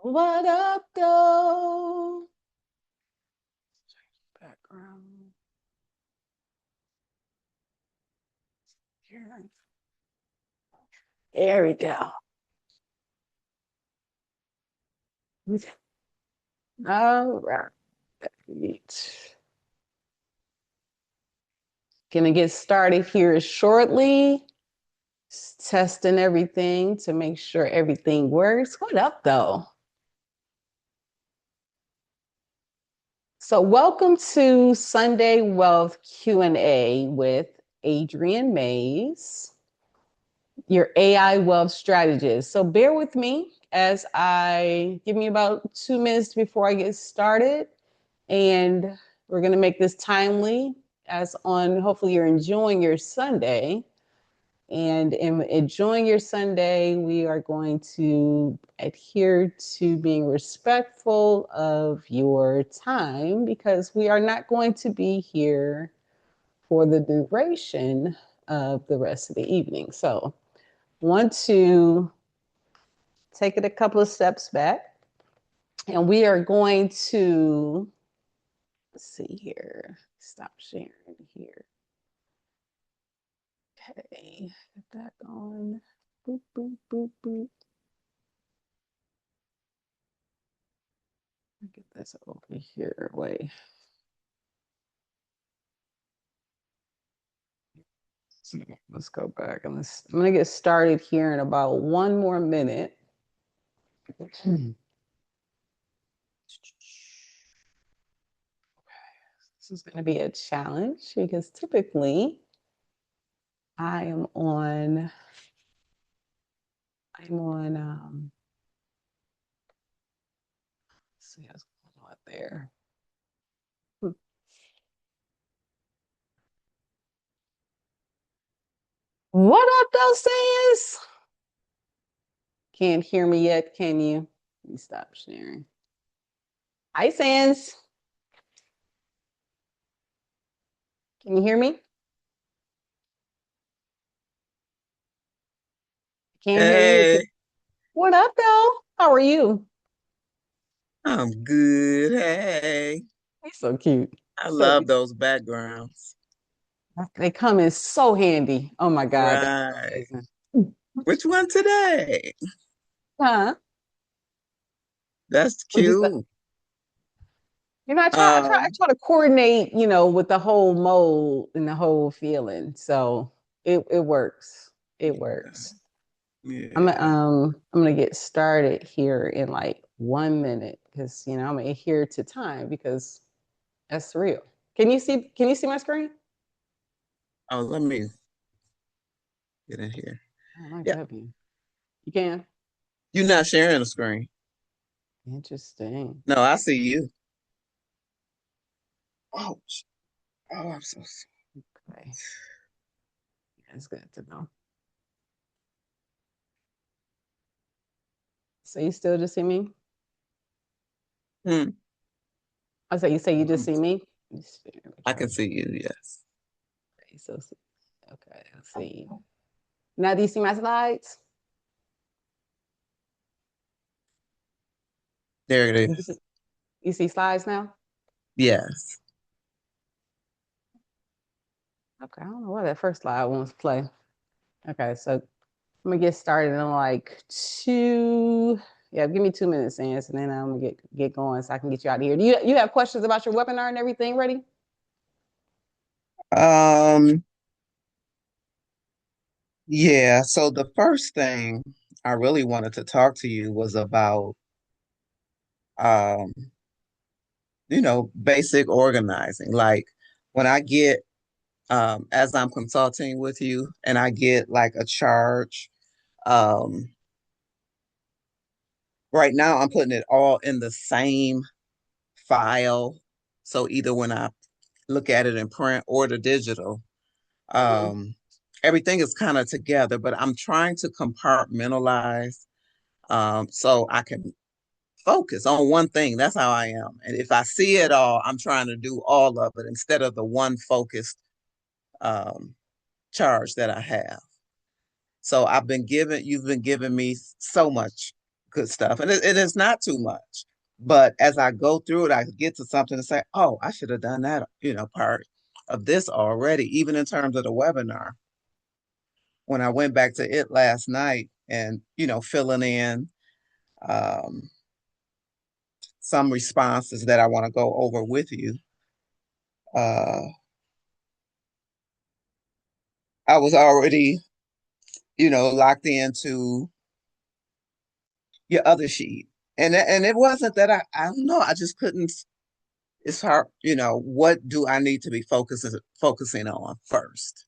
What up, though? Background here. There we go. All right. Gonna get started here shortly. Just testing everything to make sure everything works. What up, though? So welcome to Sunday Wealth Q&A with Adriane Mays, your AI wealth strategist. So bear with me as I give me about 2 minutes before I get started. And we're going to make this timely as on, hopefully you're enjoying your Sunday. And in enjoying your Sunday, we are going to adhere to being respectful of your time because we are not going to be here for the duration of the rest of the evening. So want to take it a couple of steps back, and we are going to, let's see here, stop sharing here. Okay, get that going. Boop, boop, boop, boop. Get this over here. Wait. Let's go back and I'm gonna get started here in about 1 more minute. Okay. This is gonna be a challenge because typically I'm on let's see what's going on there. What up, those sayings? Can't hear me yet, can you? Let me stop sharing. Hi, Sans. Can you hear me? Can't hear you. Hey, What up, though? How are you? I'm good. Hey, He's so cute. I So love cute. those backgrounds. They come in so handy. Oh my God, they're Right. amazing. Which one today? Huh? That's What'd you say? cute. I Um, try to coordinate, with the whole mold and the whole feeling. So it works. It yeah, works. yeah. I'm gonna get started here in like 1 minute because I'm gonna adhere to time because that's real. Can you see my screen? Oh, let me get in here. Oh, might Yeah, have you. You can. you're not sharing the screen. Interesting. No, I see you. Oh, I'm so sorry. Okay. That's good to know. So you still just see me? Hmm. I say you say you just see me? Let me I try can to see you. Yes, okay, okay, let's see. Now do you see my slides? there it You is. see, you see slides now? Yes. Okay, I don't know why that first slide wants to play. Okay, so I'm gonna get started in like yeah, give me 2 minutes, Sans, and then I'm gonna get going so I can get you out of here. Do you have questions about your webinar and everything ready? Um, yeah. So the first thing I really wanted to talk to you was about um basic organizing. Like when I get, as I'm consulting with you and I get like a charge, um, right now I'm putting it all in the same file. So either when I look at it in print or the digital, Mm-hmm. um, everything is kind of together, but I'm trying to compartmentalize so I can focus on one thing. That's how I am. And if I see it all, I'm trying to do all of it instead of the one focused um, charge that I have. So you've been giving me so much. good stuff. And it is not too much. But as I go through it, I get to something and say, oh, I should have done that, part of this already, even in terms of the webinar. When I went back to it last night and, filling in um, some responses that I want to go over with you, uh, I was already, locked into your other sheet. And it wasn't that I don't know, I just couldn't. It's hard, what do I need to be focusing on first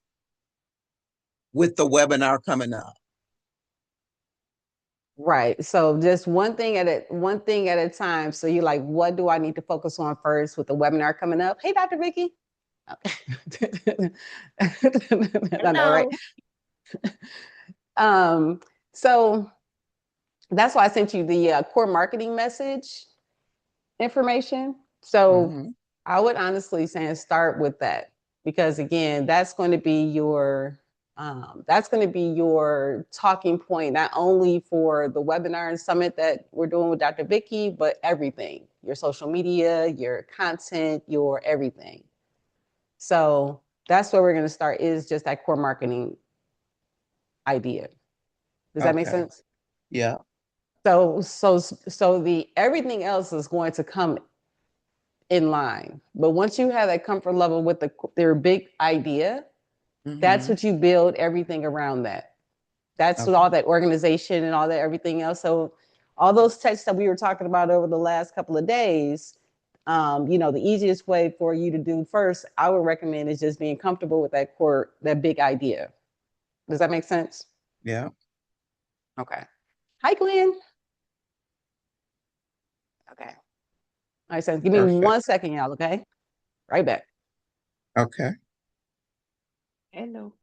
with the webinar coming up? Right. So just one thing at a time. So you're like, what do I need to focus on first with the webinar coming up? Hey, Dr. Vicki. Okay. I know, right? Hello. Um, so that's why I sent you the core marketing message information. So Mm-hmm. I would honestly say start with that because again, that's going to be your talking point not only for the webinar and summit that we're doing with Dr. Vicki, but everything, your social media, your content, your everything. So that's where we're going to start is just that core marketing idea. Does that make Okay. sense? Yeah. So the everything else is going to come in line. But once you have that comfort level with their big idea, that's Mm-hmm. what you build everything around that. That's what all Okay. that organization and all that everything else. So all those texts that we were talking about over the last couple of days, the easiest way for you to do first, I would recommend is just being comfortable with that big idea. Does that make sense? Yeah. Okay. Hi, Gwen. Okay. All right, so give me Perfect. 1 second, y'all, okay? Right back. Okay. Hello.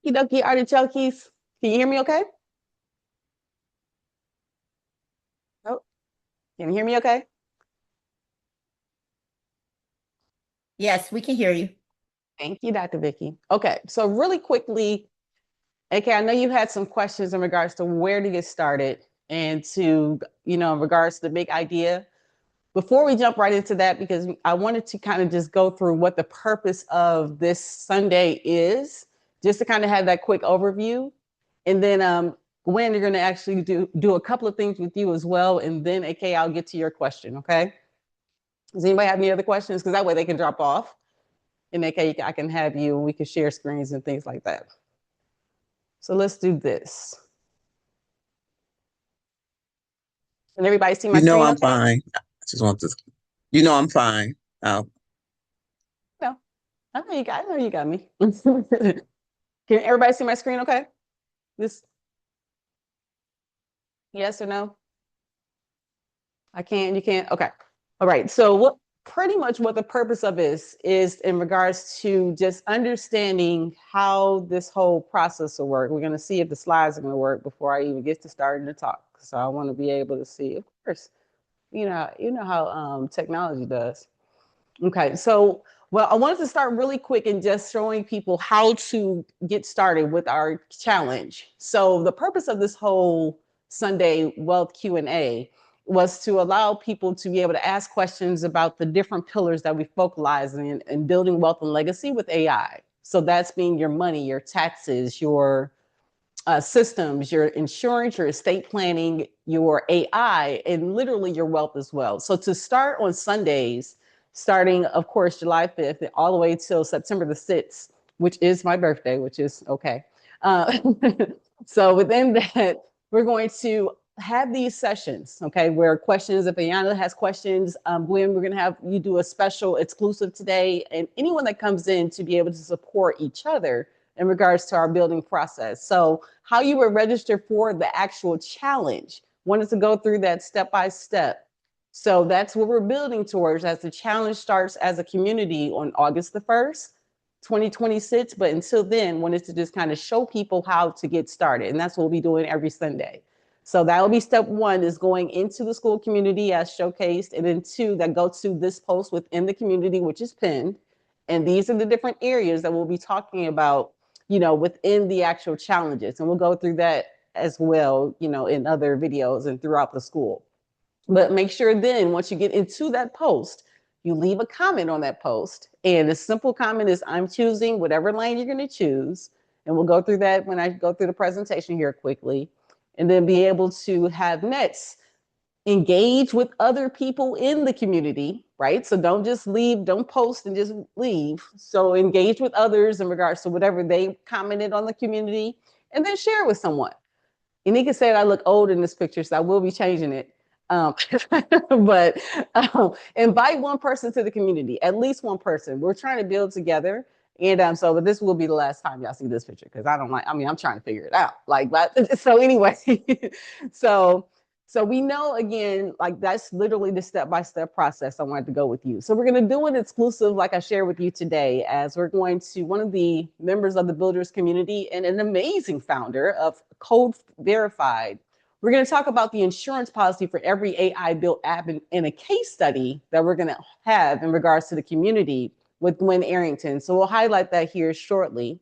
Dokie artichokes. Can you hear me okay? Oh, can you hear me okay? Yes, we can hear you. Thank you, Dr. Vicki. Okay, so really quickly, okay, I know you had some questions in regards to where to get started and to, in regards to the big idea. Before we jump right into that, because I wanted to kind of just go through what the purpose of this Sunday is, just to kind of have that quick overview. And then Gwen, you're going to actually do a couple of things with you as well. And then, AK, I'll get to your question, okay? Does anybody have any other questions? Because that way they can drop off. And AK, I can have you and we can share screens and things like that. So let's do this. Can everybody see my screen I'm okay? fine. I just want to, I'm fine. Oh, No, I know you got me. Can everybody see my screen okay? This, yes or no? I can, you can't? Okay. All right. So pretty much what the purpose of is in regards to just understanding how this whole process will work. We're going to see if the slides are going to work before I even get to starting to talk. So I want to be able to see, of course, you know how technology does. Okay, so well, I wanted to start really quick and just showing people how to get started with our challenge. So the purpose of this whole Sunday Wealth Q&A was to allow people to be able to ask questions about the different pillars that we focalize in building wealth and legacy with AI. So that's being your money, your taxes, your systems, your insurance, your estate planning, your AI, and literally your wealth as well. So to start on Sundays, starting, of course, July 5th, all the way till September the 6th, which is my birthday, which is okay. Uh, so within that, we're going to have these sessions, okay, where questions, if Ayanna has questions, Gwen, we're going to have you do a special exclusive today, and anyone that comes in to be able to support each other in regards to our building process. So how you would register for the actual challenge, wanted to go through that step by step. So that's what we're building towards as the challenge starts as a community on August the 1st, 2026. But until then, wanted to just kind of show people how to get started. And that's what we'll be doing every Sunday. So that will be step one, is going into the school community as showcased. And then two, that go to this post within the community, which is pinned. And these are the different areas that we'll be talking about, within the actual challenges. And we'll go through that as well, in other videos and throughout the school. But make sure then, once you get into that post, you leave a comment on that post. And the simple comment is, I'm choosing whatever lane you're going to choose. And we'll go through that when I go through the presentation here quickly. And then be able to have next engage with other people in the community, right? So don't just leave, don't post and just leave. So engage with others in regards to whatever they commented on the community, and then share with someone. Anika said I look old in this picture, so I will be changing it. But invite one person to the community, at least one person. We're trying to build together. And but this will be the last time y'all see this picture, because I'm trying to figure it out. But so anyway, so so we know, again, like that's literally the step-by-step process I wanted to go with you. So we're going to do an exclusive, like I shared with you today, as we're going to one of the members of the builders community and an amazing founder of Code Verified. We're going to talk about the insurance policy for every AI built app in a case study that we're going to have in regards to the community with Gwen Arrington. So we'll highlight that here shortly.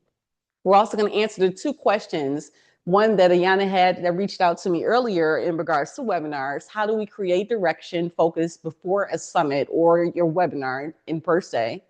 We're also going to answer the two questions. One that Ayanna had that reached out to me earlier in regards to webinars. How do we create direction focus before a summit or your webinar in per se?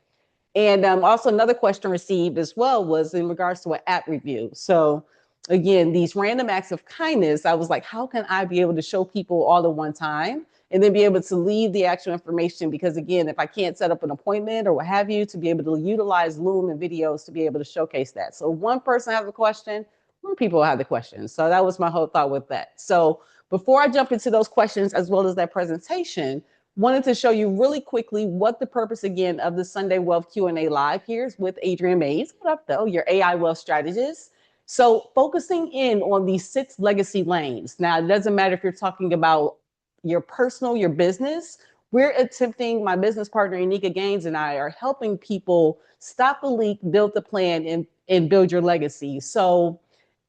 And also another question received as well was in regards to an app review. So again, these random acts of kindness, I was like, how can I be able to show people all at one time and then be able to leave the actual information? Because again, if I can't set up an appointment or what have you, to be able to utilize Loom and videos to be able to showcase that. So one person has a question, more people have the questions. So that was my whole thought with that. So before I jump into those questions, as well as that presentation, wanted to show you really quickly what the purpose again of the Sunday Wealth Q&A live here is with Adriane Mays. What up though, your AI wealth strategist. So focusing in on these 6 legacy lanes. Now, it doesn't matter if you're talking about your personal, your business. We're attempting, my business partner, Anika Gaines, and I are helping people stop the leak, build the plan, and build your legacy. So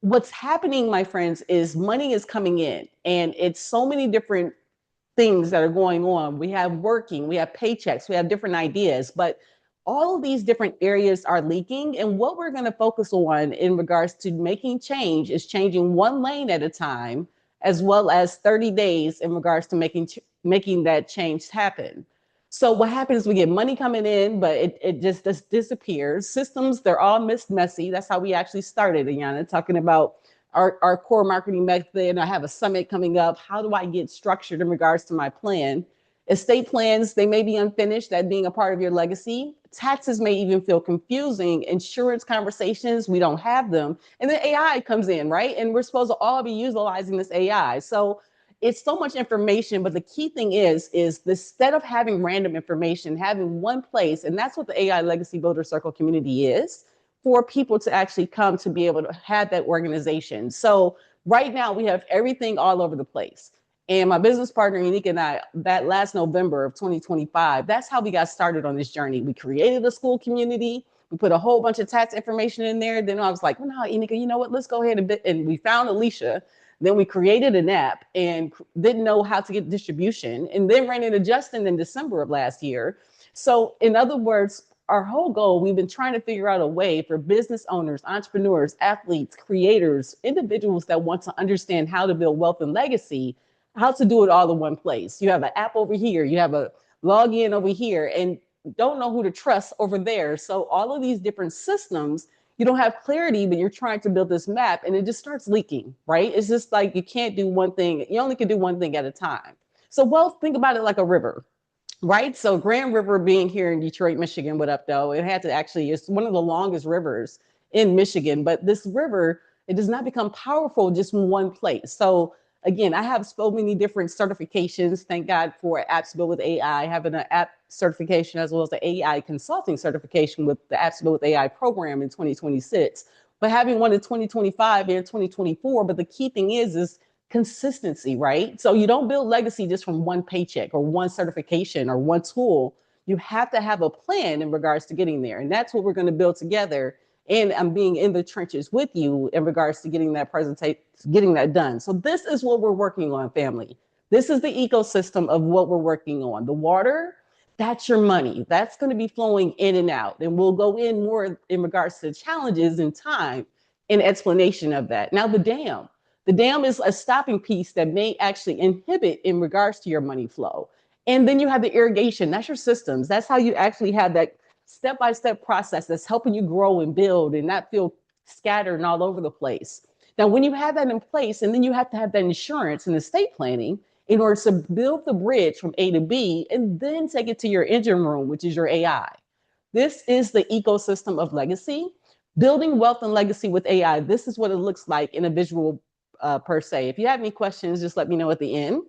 what's happening, my friends, is money is coming in, and it's so many different things that are going on. We have working, we have paychecks, we have different ideas, but all of these different areas are leaking. And what we're going to focus on in regards to making change is changing one lane at a time, as well as 30 days in regards to making that change happen. So what happens is we get money coming in, but it just disappears. Systems, they're all messy. That's how we actually started, Ayanna, talking about our core marketing method. I have a summit coming up. How do I get structured in regards to my plan? Estate plans, they may be unfinished, that being a part of your legacy. Taxes may even feel confusing. Insurance conversations, we don't have them. And then AI comes in, right? And we're supposed to all be utilizing this AI. So it's so much information, but the key thing is instead of having random information, having one place, and that's what the AI Legacy Builder Circle community is, for people to actually come to be able to have that organization. So right now we have everything all over the place. And my business partner, Unique, and I, that last November of 2025, that's how we got started on this journey. We created a school community. We put a whole bunch of tax information in there. Then I was like, well, no, Inika, you know what? Let's go ahead and we found Alicia. Then we created an app and didn't know how to get distribution, and then ran into Justin in December of last year. So, in other words, our whole goal, we've been trying to figure out a way for business owners, entrepreneurs, athletes, creators, individuals that want to understand how to build wealth and legacy, how to do it all in one place. You have an app over here, you have a login over here, and don't know who to trust over there. So, all of these different systems, you don't have clarity, but you're trying to build this map and it just starts leaking, right? It's just like you can't do one thing, you only can do one thing at a time. So, wealth, think about it like a river, right? So Grand River being here in Detroit, Michigan, what up though? It had to actually, it's one of the longest rivers in Michigan, but this river, it does not become powerful just in one place. So again, I have so many different certifications. Thank God for apps built with AI, having an app certification as well as the AI consulting certification with the apps built with AI program in 2026. But having one in 2025 and 2024. But the key thing is consistency, right? So you don't build legacy just from one paycheck or one certification or one tool. You have to have a plan in regards to getting there. And that's what we're going to build together. And I'm being in the trenches with you in regards to getting that presentation, getting that done. So this is what we're working on, family. This is the ecosystem of what we're working on. The water, that's your money. That's going to be flowing in and out. And we'll go in more in regards to challenges and time and explanation of that. Now, the dam is a stopping piece that may actually inhibit in regards to your money flow. And then you have the irrigation, that's your systems. That's how you actually have that step-by-step process that's helping you grow and build and not feel scattered and all over the place. Now, when you have that in place, and then you have to have that insurance and estate planning in order to build the bridge from A to B and then take it to your engine room, which is your AI. This is the ecosystem of legacy. Building wealth and legacy with AI, this is what it looks like in a visual per se. If you have any questions, just let me know at the end.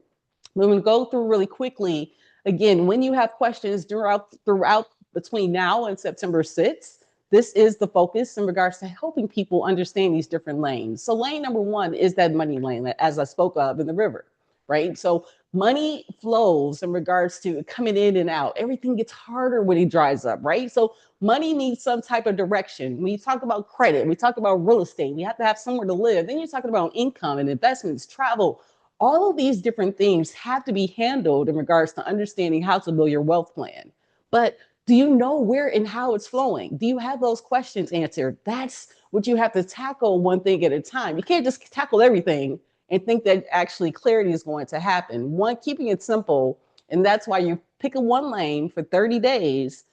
We're going to go through really quickly. Again, when you have questions throughout between now and September 6th, this is the focus in regards to helping people understand these different lanes. So lane number one is that money lane, as I spoke of in the river, right? So money flows in regards to coming in and out. Everything gets harder when it dries up, right? So money needs some type of direction. When you talk about credit, we talk about real estate, we have to have somewhere to live. Then you're talking about income and investments, travel. All of these different things have to be handled in regards to understanding how to build your wealth plan. But do you know where and how it's flowing? Do you have those questions answered? That's what you have to tackle one thing at a time. You can't just tackle everything and think that actually clarity is going to happen. One, keeping it simple, and that's why you pick a one lane for 30 days,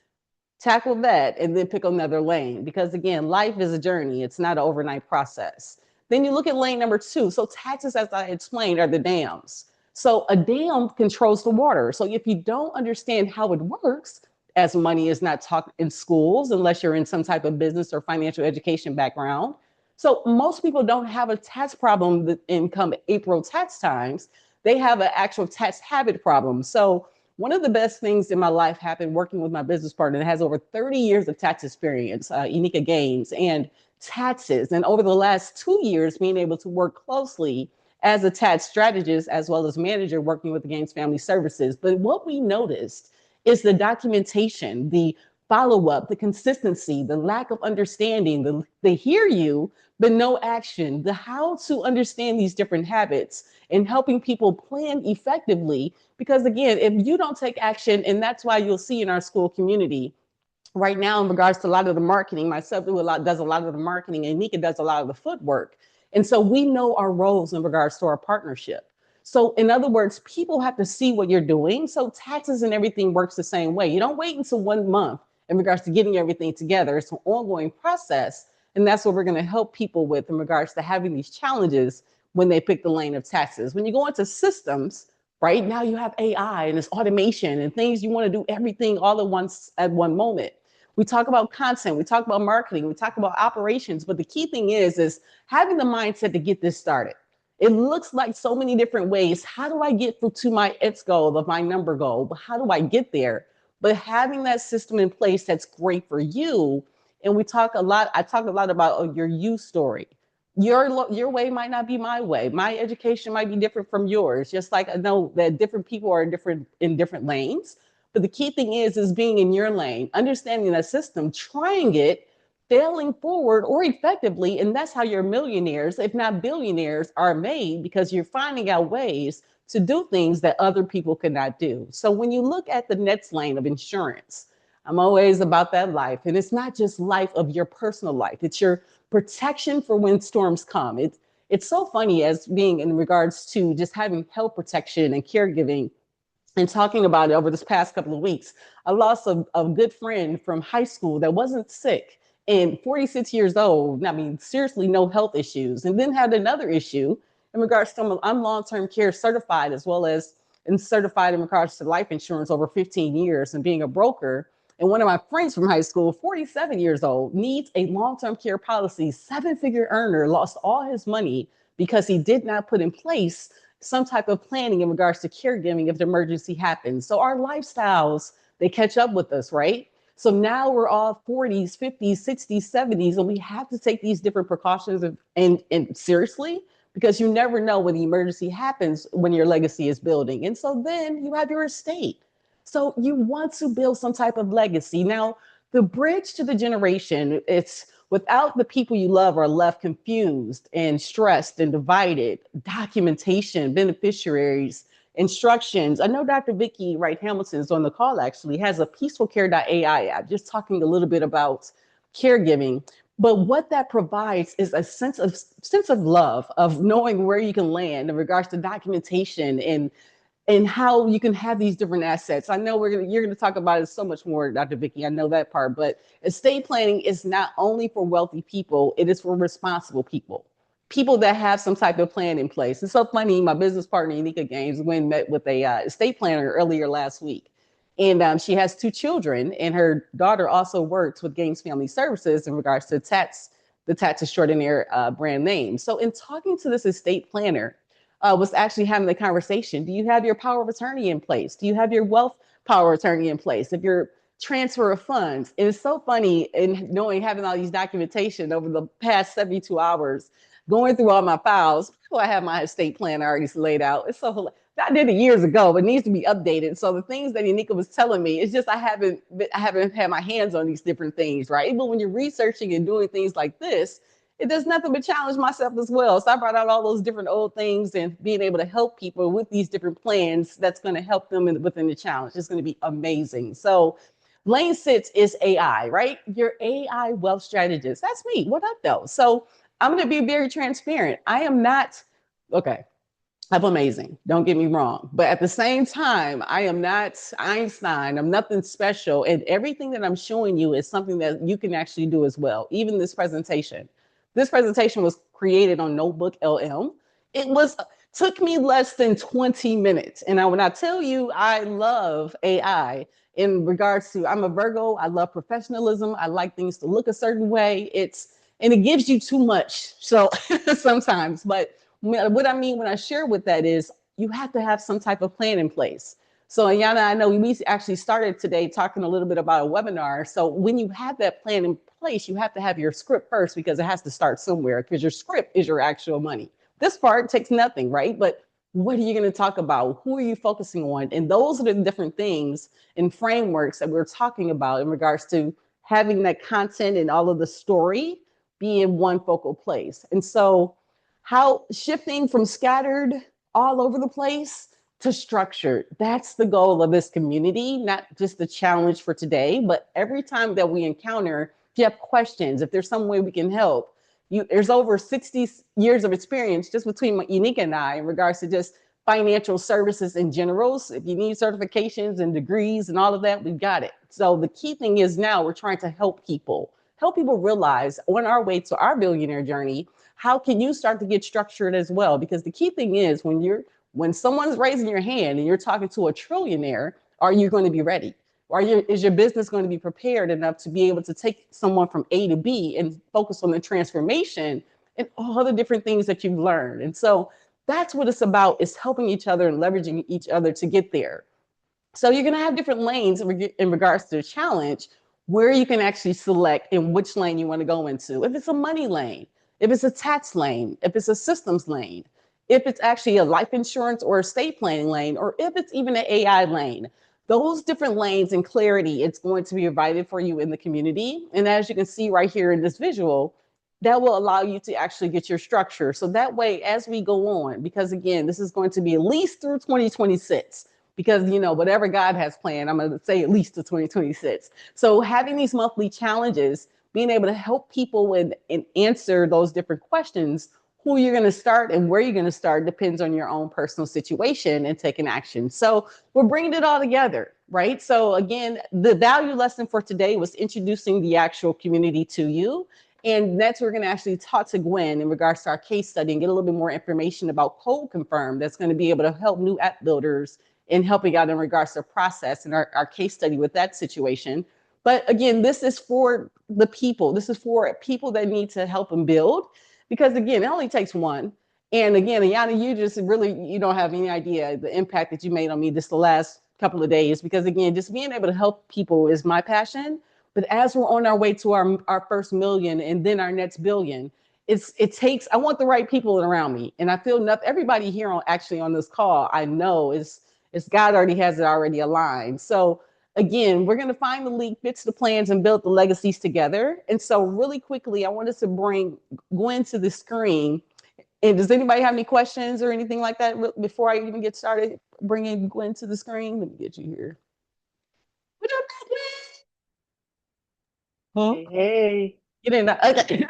tackle that, and then pick another lane. Because again, life is a journey. It's not an overnight process. Then you look at lane number two. So taxes, as I explained, are the dams. So a dam controls the water. So if you don't understand how it works, as money is not taught in schools unless you're in some type of business or financial education background. So most people don't have a tax problem in come April tax times. They have an actual tax habit problem. So one of the best things in my life happened working with my business partner that has over 30 years of tax experience, Unica Games, and taxes. And over the last 2 years, being able to work closely as a tax strategist as well as manager working with the Games Family Services. But what we noticed is the documentation, the follow-up, the consistency, the lack of understanding, they hear you, but no action, the how to understand these different habits and helping people plan effectively. Because again, if you don't take action, and that's why you'll see in our school community right now in regards to a lot of the marketing, myself does a lot of the marketing, and Nika does a lot of the footwork. And so we know our roles in regards to our partnership. So in other words, people have to see what you're doing. So taxes and everything works the same way. You don't wait until 1 month in regards to getting everything together. It's an ongoing process. And that's what we're going to help people with in regards to having these challenges when they pick the lane of taxes. When you go into systems, right now you have AI and it's automation and things you want to do everything all at once at one moment. We talk about content, we talk about marketing, we talk about operations, but the key thing is having the mindset to get this started. It looks like so many different ways. How do I get to my X goal of my number goal? But how do I get there? But having that system in place that's great for you. And I talk a lot about your you story. Your way might not be my way. My education might be different from yours. Just like I know that different people are different in different lanes. But the key thing is being in your lane, understanding that system, trying it, failing forward or effectively. And that's how your millionaires, if not billionaires, are made, because you're finding out ways to do things that other people could not do. So when you look at the next lane of insurance, I'm always about that life. And it's not just life of your personal life, it's your protection for when storms come. It's so funny as being in regards to just having health protection and caregiving and talking about it over this past couple of weeks. I lost a good friend from high school that wasn't sick and 46 years old. I mean, seriously, no health issues. And then had another issue in regards to I'm long-term care certified as well as and certified in regards to life insurance over 15 years and being a broker. And one of my friends from high school, 47 years old, needs a long-term care policy, seven-figure earner, lost all his money because he did not put in place some type of planning in regards to caregiving if the emergency happens. So our lifestyles, they catch up with us, right? So now we're all 40s, 50s, 60s, 70s, and we have to take these different precautions and seriously, because you never know when the emergency happens when your legacy is building. And so then you have your estate. So you want to build some type of legacy. Now, the bridge to the generation, it's without the people you love are left confused and stressed and divided, documentation, beneficiaries, instructions. I know Dr. Vicki Wright-Hamilton is on the call actually, has a peacefulcare.ai app, just talking a little bit about caregiving. But what that provides is a sense of love, of knowing where you can land in regards to documentation and how you can have these different assets. I know you're gonna talk about it so much more, Dr. Vicki. I know that part, but estate planning is not only for wealthy people, it is for responsible people. People that have some type of plan in place. It's so funny. My business partner, Unica Games, Gwen, met with a estate planner earlier last week. And she has two children, and her daughter also works with Games Family Services in regards to the tax extraordinaire brand name. So in talking to this estate planner, was actually having the conversation. Do you have your power of attorney in place? Do you have your wealth power of attorney in place? If your transfer of funds, and it's so funny in knowing, having all these documentation over the past 72 hours, going through all my files. I have my estate plan already laid out. It's so hilarious. I did it years ago, but it needs to be updated. So the things that Unica was telling me, it's just I haven't had my hands on these different things, right? Even when you're researching and doing things like this, it does nothing but challenge myself as well. So I brought out all those different old things and being able to help people with these different plans that's going to help them within the challenge. It's going to be amazing. So Lane Six is AI, right? Your AI wealth strategist. That's me. What up though? So I'm going to be very transparent. I am not, okay, I'm amazing. Don't get me wrong. But at the same time, I am not Einstein. I'm nothing special. And everything that I'm showing you is something that you can actually do as well. Even this presentation. This presentation was created on Notebook LM. It was took me less than 20 minutes. And when I tell you I love AI in regards to, I'm a Virgo, I love professionalism. I like things to look a certain way. And it gives you too much. So sometimes, but what I mean when I share with that is you have to have some type of plan in place. So Ayanna, I know we actually started today talking a little bit about a webinar. So when you have that plan in place, you have to have your script first, because it has to start somewhere, because your script is your actual money. This part takes nothing, right? But what are you going to talk about? Who are you focusing on? And those are the different things and frameworks that we're talking about in regards to having that content and all of the story be in one focal place. And so how shifting from scattered all over the place to structured, that's the goal of this community, not just the challenge for today, but every time that we encounter, if you have questions, if there's some way we can help, there's over 60 years of experience just between Unica and I in regards to just financial services in general. So if you need certifications and degrees and all of that, we've got it. So the key thing is now we're trying to help people realize on our way to our billionaire journey, how can you start to get structured as well? Because the key thing is when someone's raising your hand and you're talking to a trillionaire, are you going to be ready? Is your business going to be prepared enough to be able to take someone from A to B and focus on the transformation and all the different things that you've learned? And so that's what it's about, is helping each other and leveraging each other to get there. So you're going to have different lanes in regards to the challenge, where you can actually select in which lane you want to go into. If it's a money lane, if it's a tax lane, if it's a systems lane, if it's actually a life insurance or estate planning lane, or if it's even an AI lane. Those different lanes and clarity, it's going to be provided for you in the community. And as you can see right here in this visual, that will allow you to actually get your structure. So that way, as we go on, because again, this is going to be at least through 2026, because whatever God has planned, I'm going to say at least to 2026. So having these monthly challenges, being able to help people and answer those different questions, who you're going to start and where you're going to start depends on your own personal situation and taking action. So we're bringing it all together, right? So again, the value lesson for today was introducing the actual community to you. And next, we're going to actually talk to Gwen in regards to our case study and get a little bit more information about Code Confirm that's going to be able to help new app builders in helping out in regards to process and our case study with that situation. But again, this is for the people. This is for people that need to help them build, because again, it only takes one. And again, Ayanna, you don't have any idea the impact that you made on me this the last couple of days, because again, just being able to help people is my passion. But as we're on our way to our first million and then our next billion, I want the right people around me. And I feel everybody here on this call, I know it's God already has it already aligned. So again, we're going to find the leak, fix the plans, and build the legacies together. And so really quickly, I wanted to bring Gwen to the screen. And does anybody have any questions or anything like that before I even get started bringing Gwen to the screen? Let me get you here. What up, Gwen? Huh? Hey. You didn't know. Okay.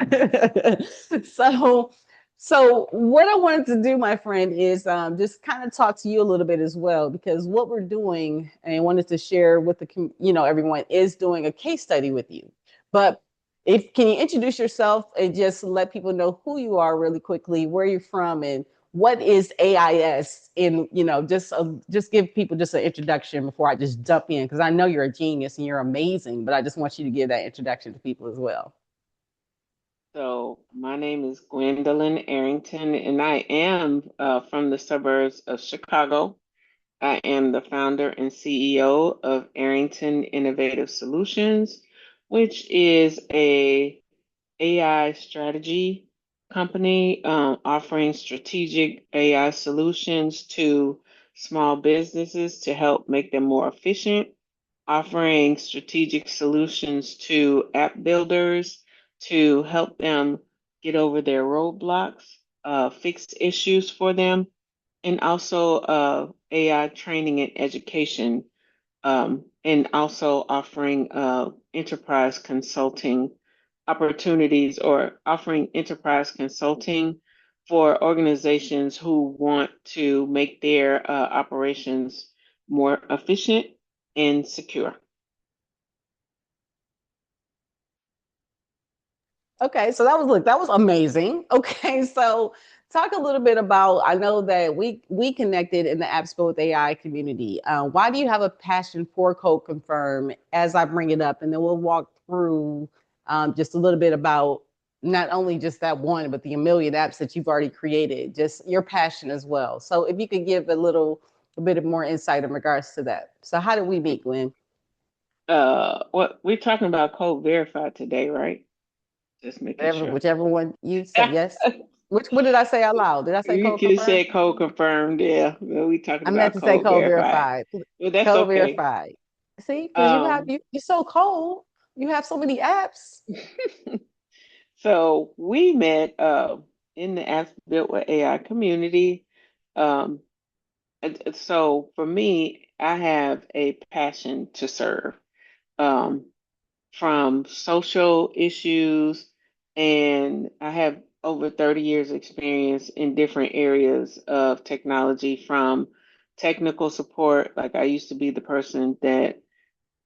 so what I wanted to do, my friend, is just kind of talk to you a little bit as well, because what we're doing, and I wanted to share with everyone, is doing a case study with you. But can you introduce yourself and just let people know who you are really quickly, where you're from, and what is AIS? And just give people just an introduction before I just jump in, because I know you're a genius and you're amazing, but I just want you to give that introduction to people as well. So my name is Gwendolyn Arrington, and I am from the suburbs of Chicago. I am the founder and CEO of Arrington Innovative Solutions, which is a AI strategy company offering strategic AI solutions to small businesses to help make them more efficient, offering strategic solutions to app builders to help them get over their roadblocks, fix issues for them, and also AI training and education, and also offering enterprise consulting opportunities, or offering enterprise consulting for organizations who want to make their operations more efficient and secure. Okay, so that was amazing. Okay, so talk a little bit about. I know that we connected in the Apps Built with AI community. Why do you have a passion for Code Confirm? As I bring it up, and then we'll walk through just a little bit about not only just that one, but the million apps that you've already created. Just your passion as well. So if you could give a bit of more insight in regards to that. So how did we meet, Gwen? What we're talking about code verified today, right? Just making sure. Whichever one you said, yes. What did I say out loud? Did I say You code can confirmed? say code confirmed, yeah. Well, we talking I meant about to say code code verified. verified. Well, that's Code okay. verified. See, because Um, you're so cold. You have so many apps. so we met in the Apps Built with AI community. Um, so for me, I have a passion to serve. Um, from social issues, and I have over 30 years experience in different areas of technology, from technical support. Like, I used to be the person that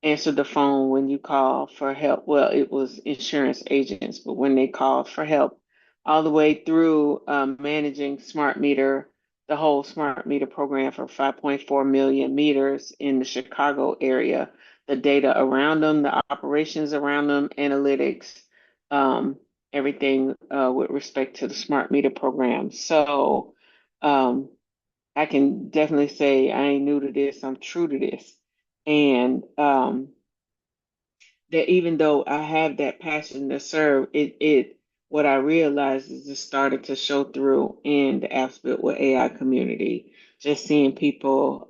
answered the phone when you call for help. Well, it was insurance agents, but when they called for help, all the way through managing smart meter, the whole smart meter program for 5.4 million meters in the Chicago area, the data around them, the operations around them, analytics, um, everything with respect to the smart meter program. So um, I can definitely say I ain't new to this. I'm true to this. And that even though I have that passion to serve, what I realized is it started to show through in the Apps Built with AI community. Just seeing people,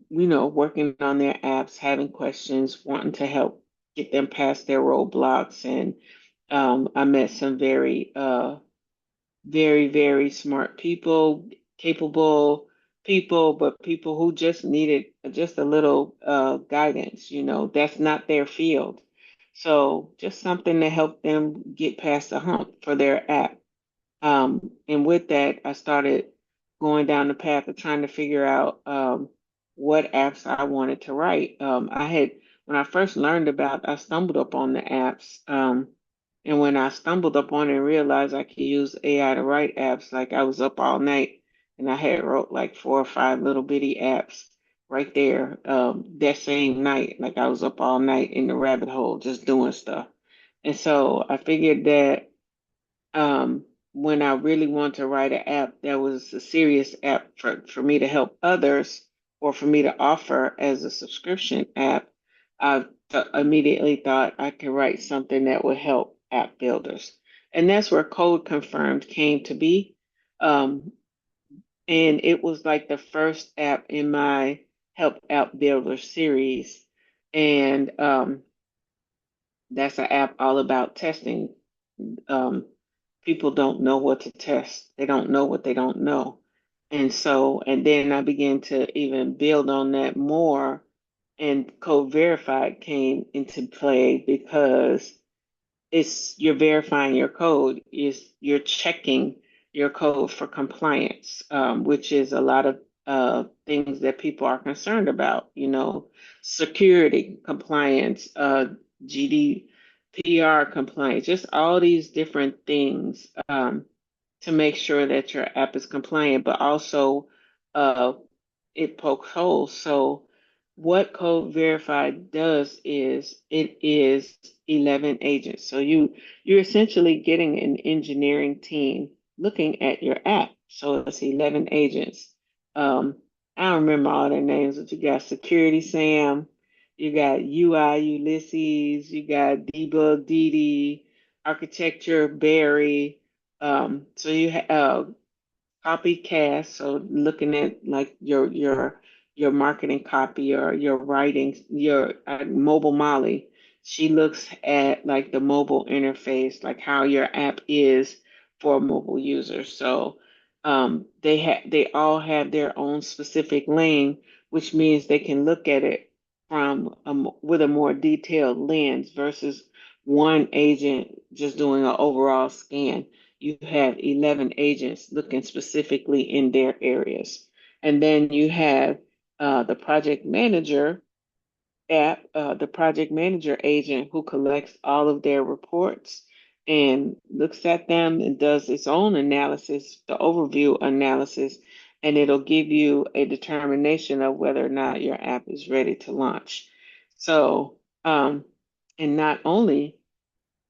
working on their apps, having questions, wanting to help get them past their roadblocks, and I met some very, very smart people, capable people, but people who just needed just a little guidance. That's not their field. So just something to help them get past the hump for their app. And with that, I started going down the path of trying to figure out what apps I wanted to write. When I first learned about, I stumbled upon the apps. And when I stumbled upon it and realized I could use AI to write apps, like I was up all night and I had wrote like 4 or 5 little bitty apps right there that same night. Like I was up all night in the rabbit hole just doing stuff. And so I figured that when I really want to write an app that was a serious app for me to help others or for me to offer as a subscription app, I immediately thought I could write something that would help app builders. And that's where Code Confirmed came to be. Um, and it was like the first app in my Help App Builder series. And that's an app all about testing. Um, People don't know what to test. They don't know what they don't know. And then I began to even build on that more, and Code Verified came into play because you're verifying your code, is you're checking your code for compliance, which is a lot of things that people are concerned about, security compliance, GDPR compliance, just all these different things to make sure that your app is compliant, but also uh, it pokes holes. So what Code Verified does is it is 11 agents. So you're essentially getting an engineering team looking at your app. So it's 11 agents. Um, I don't remember all their names, but you got Security Sam, you got UI Ulysses, you got Debug Didi, Architecture Barry. So you have copycast, so looking at like your marketing copy or your writing, your mobile Molly, she looks at like the mobile interface, like how your app is for mobile users. So they all have their own specific lane, which means they can look at it with a more detailed lens versus one agent just doing an overall scan. You have 11 agents looking specifically in their areas. And then you have the project manager app, the project manager agent who collects all of their reports and looks at them and does its own analysis, the overview analysis, and it'll give you a determination of whether or not your app is ready to launch. So, and not only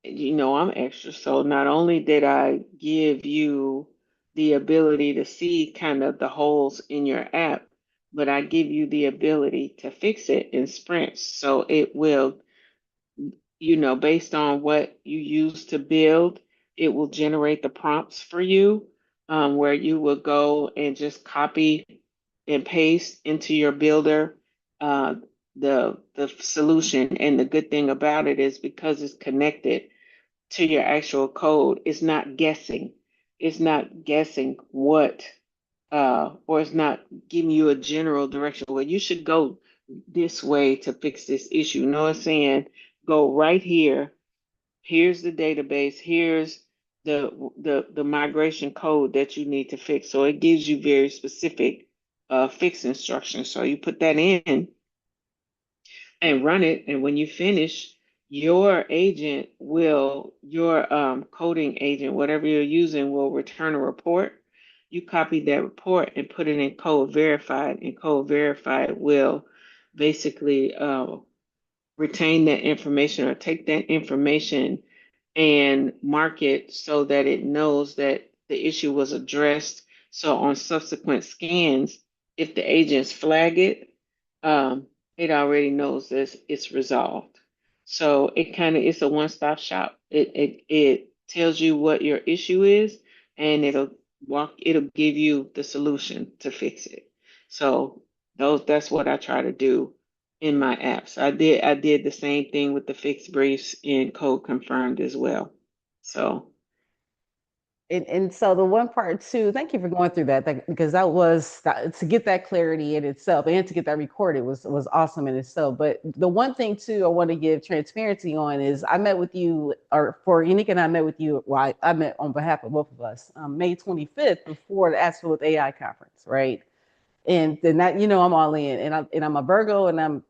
I'm extra. So not only did I give you the ability to see kind of the holes in your app, but I give you the ability to fix it in sprints. So it will, based on what you use to build, it will generate the prompts for you, where you will go and just copy and paste into your builder uh, the solution. And the good thing about it is because it's connected to your actual code. It's not guessing. It's not guessing or it's not giving you a general direction. Well, you should go this way to fix this issue. No, it's saying go right here. Here's the database. Here's the migration code that you need to fix. So it gives you very specific fix instructions. So you put that in and run it. And when you finish, your coding agent, whatever you're using, will return a report. You copy that report and put it in Code Verified, and Code Verified will basically retain that information or take that information and mark it so that it knows that the issue was addressed. So on subsequent scans, if the agents flag it, um, it already knows that it's resolved. So it's a one-stop shop. It tells you what your issue is, and it'll give you the solution to fix it. So that's what I try to do in my apps. I did the same thing with the fixed briefs in Code Confirmed as well. So And so the one part too, thank you for going through that, because to get that clarity in itself and to get that recorded was awesome in itself. But the one thing too I want to give transparency on is I met with you, or for Unique and I met with you. Well, I met on behalf of both of us, May 25th, before the Asheville with AI conference, right? And then that, I'm all in, and I'm a Virgo, and I'm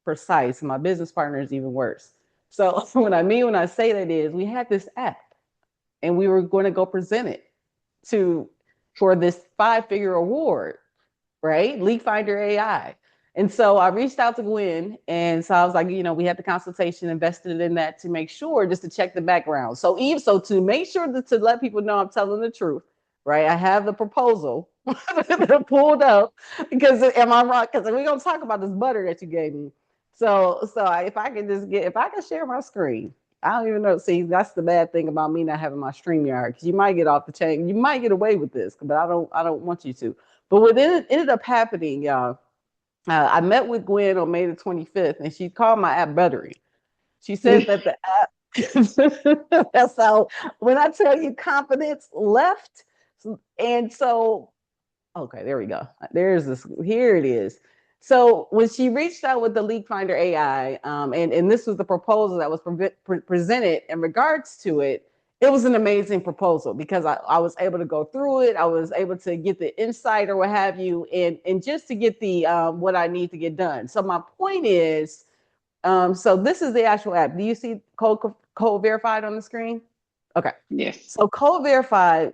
precise. My business partner is even worse. So what I mean when I say that is we had this app, and we were going to go present it to for this 5-figure award, right? Leak Finder AI. And so I reached out to Gwen, and so I was like, we had the consultation, invested in that to make sure, just to check the background. So to make sure to let people know I'm telling the truth, right? I have the proposal pulled up, because am I wrong? Because we're gonna talk about this butter that you gave me. If I can share my screen. I don't even know. See, that's the bad thing about me not having my StreamYard, because you might get off the chain. You might get away with this, but I don't want you to. But what ended up happening, y'all, I met with Gwen on May the 25th, and she called my app buttery. She said that the app, that's how, when I tell you confidence left. And so, okay, there we go. Here it is. So when she reached out with the Leak Finder AI, and this was the proposal that was presented in regards to it, it was an amazing proposal, because I was able to go through it. I was able to get the insight or what have you, and just to get the what I need to get done. So my point is, so this is the actual app. Do you see code verified on the screen? Okay. yes. So code verified,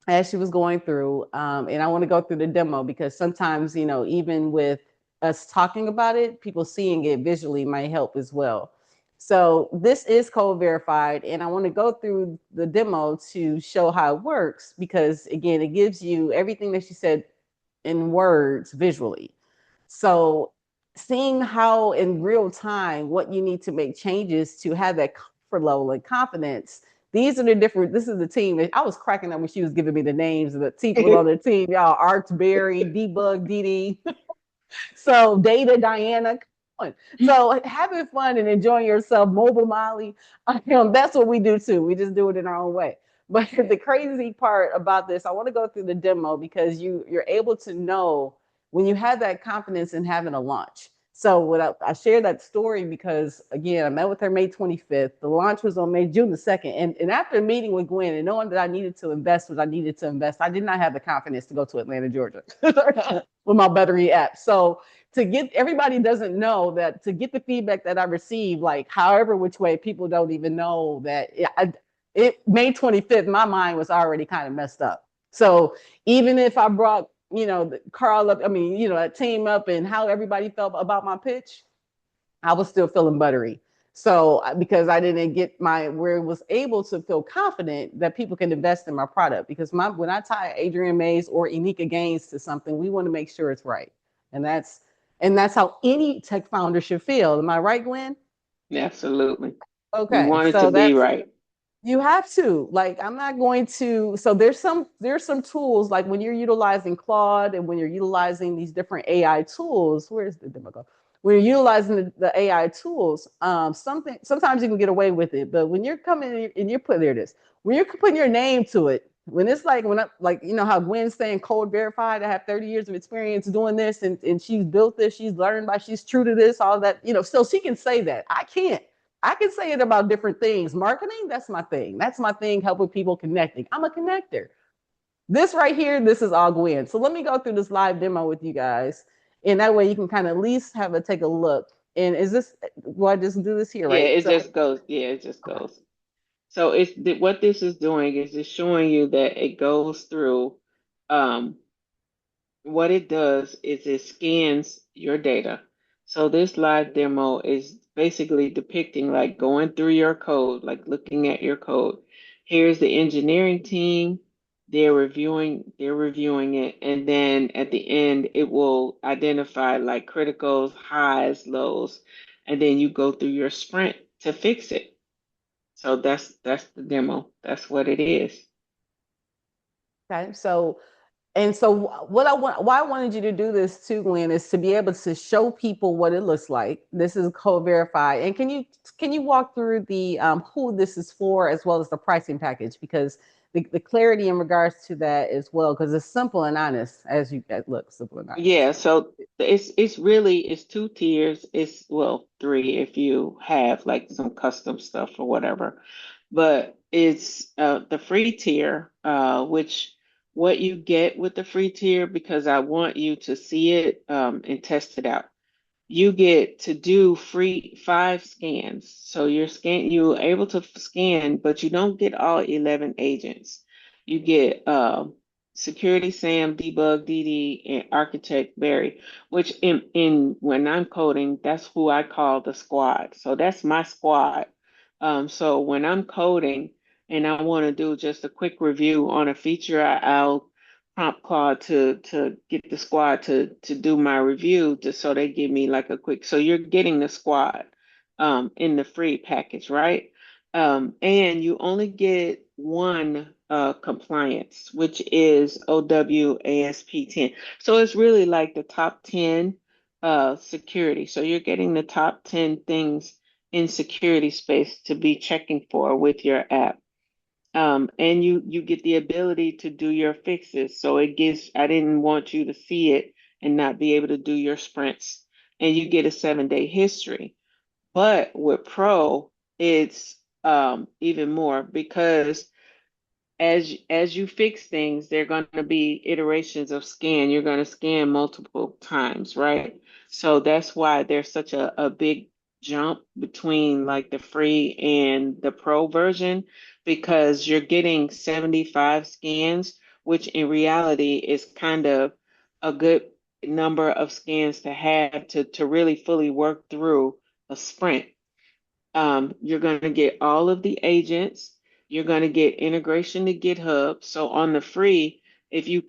as she was going through, and I want to go through the demo, because sometimes, even with us talking about it, people seeing it visually might help as well. So this is code verified, and I want to go through the demo to show how it works, because again, it gives you everything that she said in words visually. So seeing how in real time what you need to make changes to have that comfort level and confidence. This is the team. I was cracking up when she was giving me the names of the people on the team. Y'all, Arts, Barry, Debug, Dee. So Data, Diana, come on. So having fun and enjoying yourself, Mobile Molly, that's what we do too. We just do it in our own way. But the crazy part about this, I want to go through the demo, because you're able to know when you have that confidence in having a launch. So what I shared that story because, again, I met with her May 25th. The launch was on June the 2nd. And after meeting with Gwen and knowing that I needed to invest what I needed to invest, I did not have the confidence to go to Atlanta, Georgia with my battery app. So everybody doesn't know that, to get the feedback that I received, like however which way, people don't even know that May 25th, my mind was already kind of messed up. So even if I brought Carl up, that team up, and how everybody felt about my pitch, I was still feeling buttery. So because I didn't get where it was able to feel confident that people can invest in my product, because when I tie Adriane Mays or Enika Gaines to something, we want to make sure it's right. And that's how any tech founder should feel. Am I right, Gwen? Absolutely. We Okay. want it to So be right. you have to, like, I'm not going to. So there's some tools, like when you're utilizing Claude and when you're utilizing these different AI tools. Where's the demo go? When you're utilizing the AI tools, sometimes you can get away with it, but when you're coming and you're putting, there it is, when you're putting your name to it, when it's like, how Gwen's saying code verified, I have 30 years of experience doing this, and she's built this, she's learned she's true to this, all that, so she can say that. I can't. I can say it about different things. Marketing, that's my thing. That's my thing, helping people connecting. I'm a connector. This right here, this is all Gwen. So let me go through this live demo with you guys. And that way you can kind of at least take a look. And will I just do this here, Yeah, right? it So, just goes. Yeah, it just okay. goes. So what this is doing is it's showing you that it goes through. Um, what it does is it scans your data. So this live demo is basically depicting like going through your code, like looking at your code. Here's the engineering team. They're reviewing it, and then at the end it will identify like criticals, highs, lows, and then you go through your sprint to fix it. So that's the demo. That's what it is. Okay. So And so why I wanted you to do this too, Gwen, is to be able to show people what it looks like. This is code verified. And can you walk through the who this is for as well as the pricing package? Because the clarity in regards to that as well, because it's simple and honest as you look, simple and honest. Yeah, so it's really it's two tiers. It's well three if you have like some custom stuff or whatever. But it's the free tier, which what you get with the free tier because I want you to see it and test it out. You get to do free 5 scans. So you're able to scan, but you don't get all 11 agents. You get Security Sam, Debug DD, and Architect Barry, which in when I'm coding, that's who I call the squad. So that's my squad. So when I'm coding and I want to do just a quick review on a feature, I'll prompt Claude to get the squad to do my review just so they give me like a quick so you're getting the squad in the free package, right? And you only get one compliance, which is OW ASP 10. So it's really like the top 10 security. So you're getting the top 10 things in security space to be checking for with your app. And you get the ability to do your fixes. So it gives, I didn't want you to see it and not be able to do your sprints. And you get a 7-day history. But with Pro, it's even more because as you fix things, they're going to be iterations of scan. You're going to scan multiple times, right? So that's why there's such a big jump between like the free and the pro version because you're getting 75 scans, which in reality is kind of a good number of scans to have to really fully work through a sprint. You're going to get all of the agents. You're going to get integration to GitHub. So on the free, if you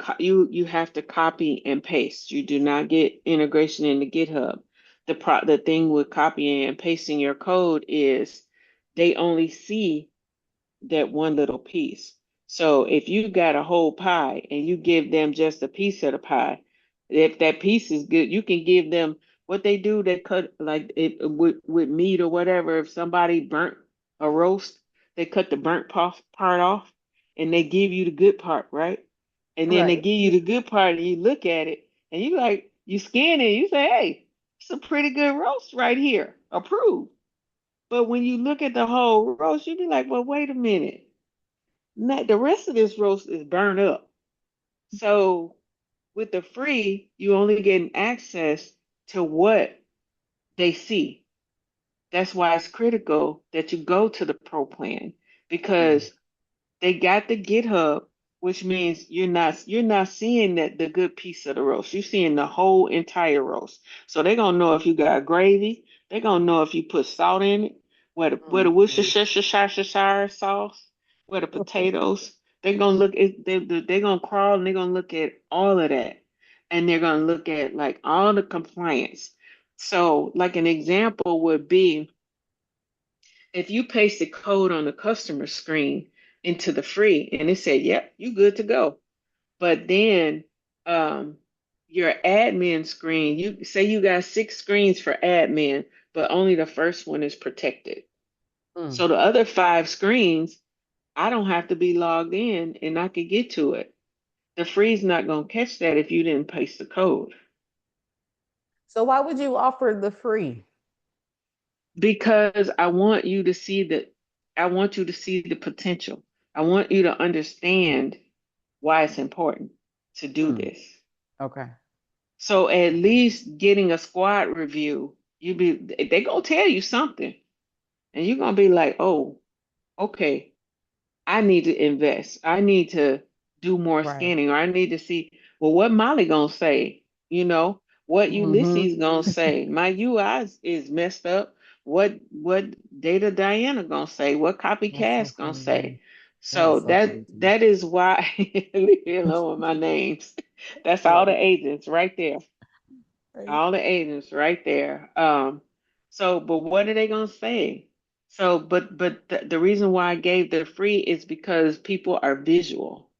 have to copy and paste. You do not get integration into GitHub. The thing with copying and pasting your code is they only see that one little piece. So if you got a whole pie and you give them just a piece of the pie, if that piece is good, you can give them what they do. They cut like it with meat or whatever. If somebody burnt a roast, they cut the part off and they give you the good part, right? And then they Right. give you the good part and you look at it and you like, you scan it and you say, hey, it's a pretty good roast right here. Approved. But when you look at the whole roast, you be like, well, wait a minute. The rest of this roast is burned up. So with the free, you only getting access to what they see. That's why it's critical that you go to the pro plan because they got the GitHub, which means you're not seeing that the good piece of the roast. You're seeing the whole entire roast. So they're gonna know if you got gravy. They're gonna know if you put salt in it, where the Worcestershire sauce, where the potatoes. They're gonna they're gonna crawl and they're gonna look at all of that, and they're gonna look at like all the compliance. So like an example would be if you paste the code on the customer screen into the free and it said, yep, you good to go. But then um, your admin screen, you say you got 6 screens for admin, but only the first one is protected. Mm. So the other 5 screens, I don't have to be logged in and I could get to it. The free's not going to catch that if you didn't paste the code. So why would you offer the free? Because I want you to see the potential. I want you to understand why it's important to do Mm. this. Okay. So at least getting a squad review, they gonna tell you something, and you're gonna be like, oh, okay, I need to invest. I need to do more Right. scanning, or I need to see, well, what Molly gonna say? What Mm-hmm. Ulysses gonna say? My UI is messed up. What Data Diana gonna say? What That's so Copycat's gonna crazy. say? That So is so crazy. that is why leave me alone with my names. That's all the Right. agents right there. Right. All the agents right there. So but what are they gonna say? So the reason why I gave the free is because people are visual.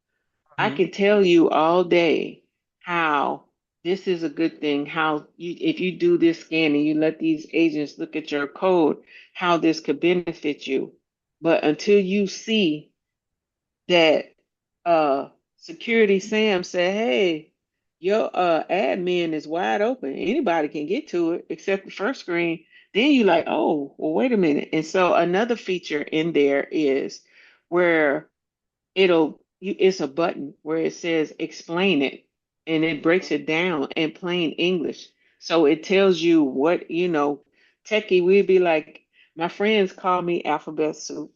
I can tell you all day how this is a good thing, how you, if you do this scan and you let these agents look at your code, how this could benefit you. But until you see that security Sam said, hey, your admin is wide open. Anybody can get to it except the first screen. Then you like, oh, well, wait a minute. And so another feature in there is where it's a button where it says explain it, and it breaks it down in plain English. So it tells you what, techie, we'd be like, my friends call me alphabet soup.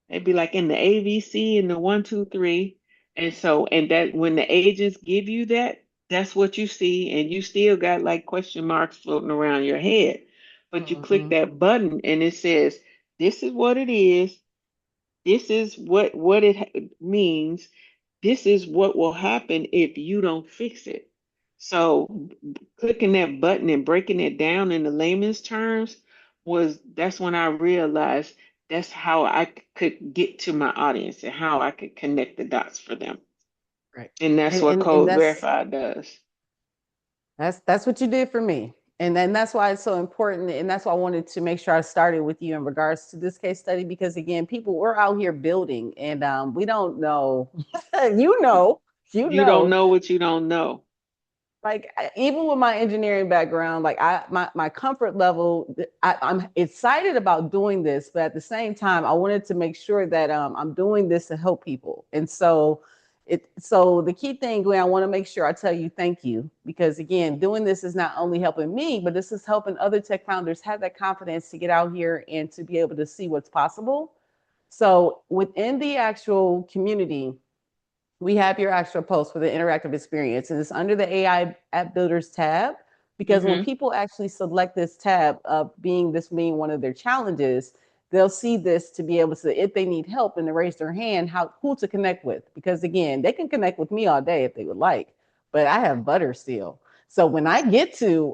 They'd be like in the ABC and the one, two, three. And so, and that when the agents give you that, that's what you see. And you still got like question marks floating around your head. But you click Mm-hmm. that button and it says, this is what it is. This is what it means. This is what will happen if you don't fix it. So clicking that button and breaking it down in the layman's terms that's when I realized that's how I could get to my audience and how I could connect the dots for them. Right. And that's And, what and and Code that's Verify does. that's what you did for me. And then that's why it's so important. And that's why I wanted to make sure I started with you in regards to this case study, because again, people, we're out here building and we don't know, you know, you You don't know, know what you don't know. like even with my engineering background, like my comfort level, I'm excited about doing this, but at the same time, I wanted to make sure that I'm doing this to help people. And so the key thing, Gwen, I want to make sure I tell you thank you, because again, doing this is not only helping me, but this is helping other tech founders have that confidence to get out here and to be able to see what's possible. So within the actual community, we have your actual post for the interactive experience, and it's under the AI app builders tab. Because when Mm-hmm. people actually select this tab, being one of their challenges, they'll see this to be able to, if they need help and to raise their hand, who to connect with. Because again, they can connect with me all day if they would like, but I have butter still. So when I get to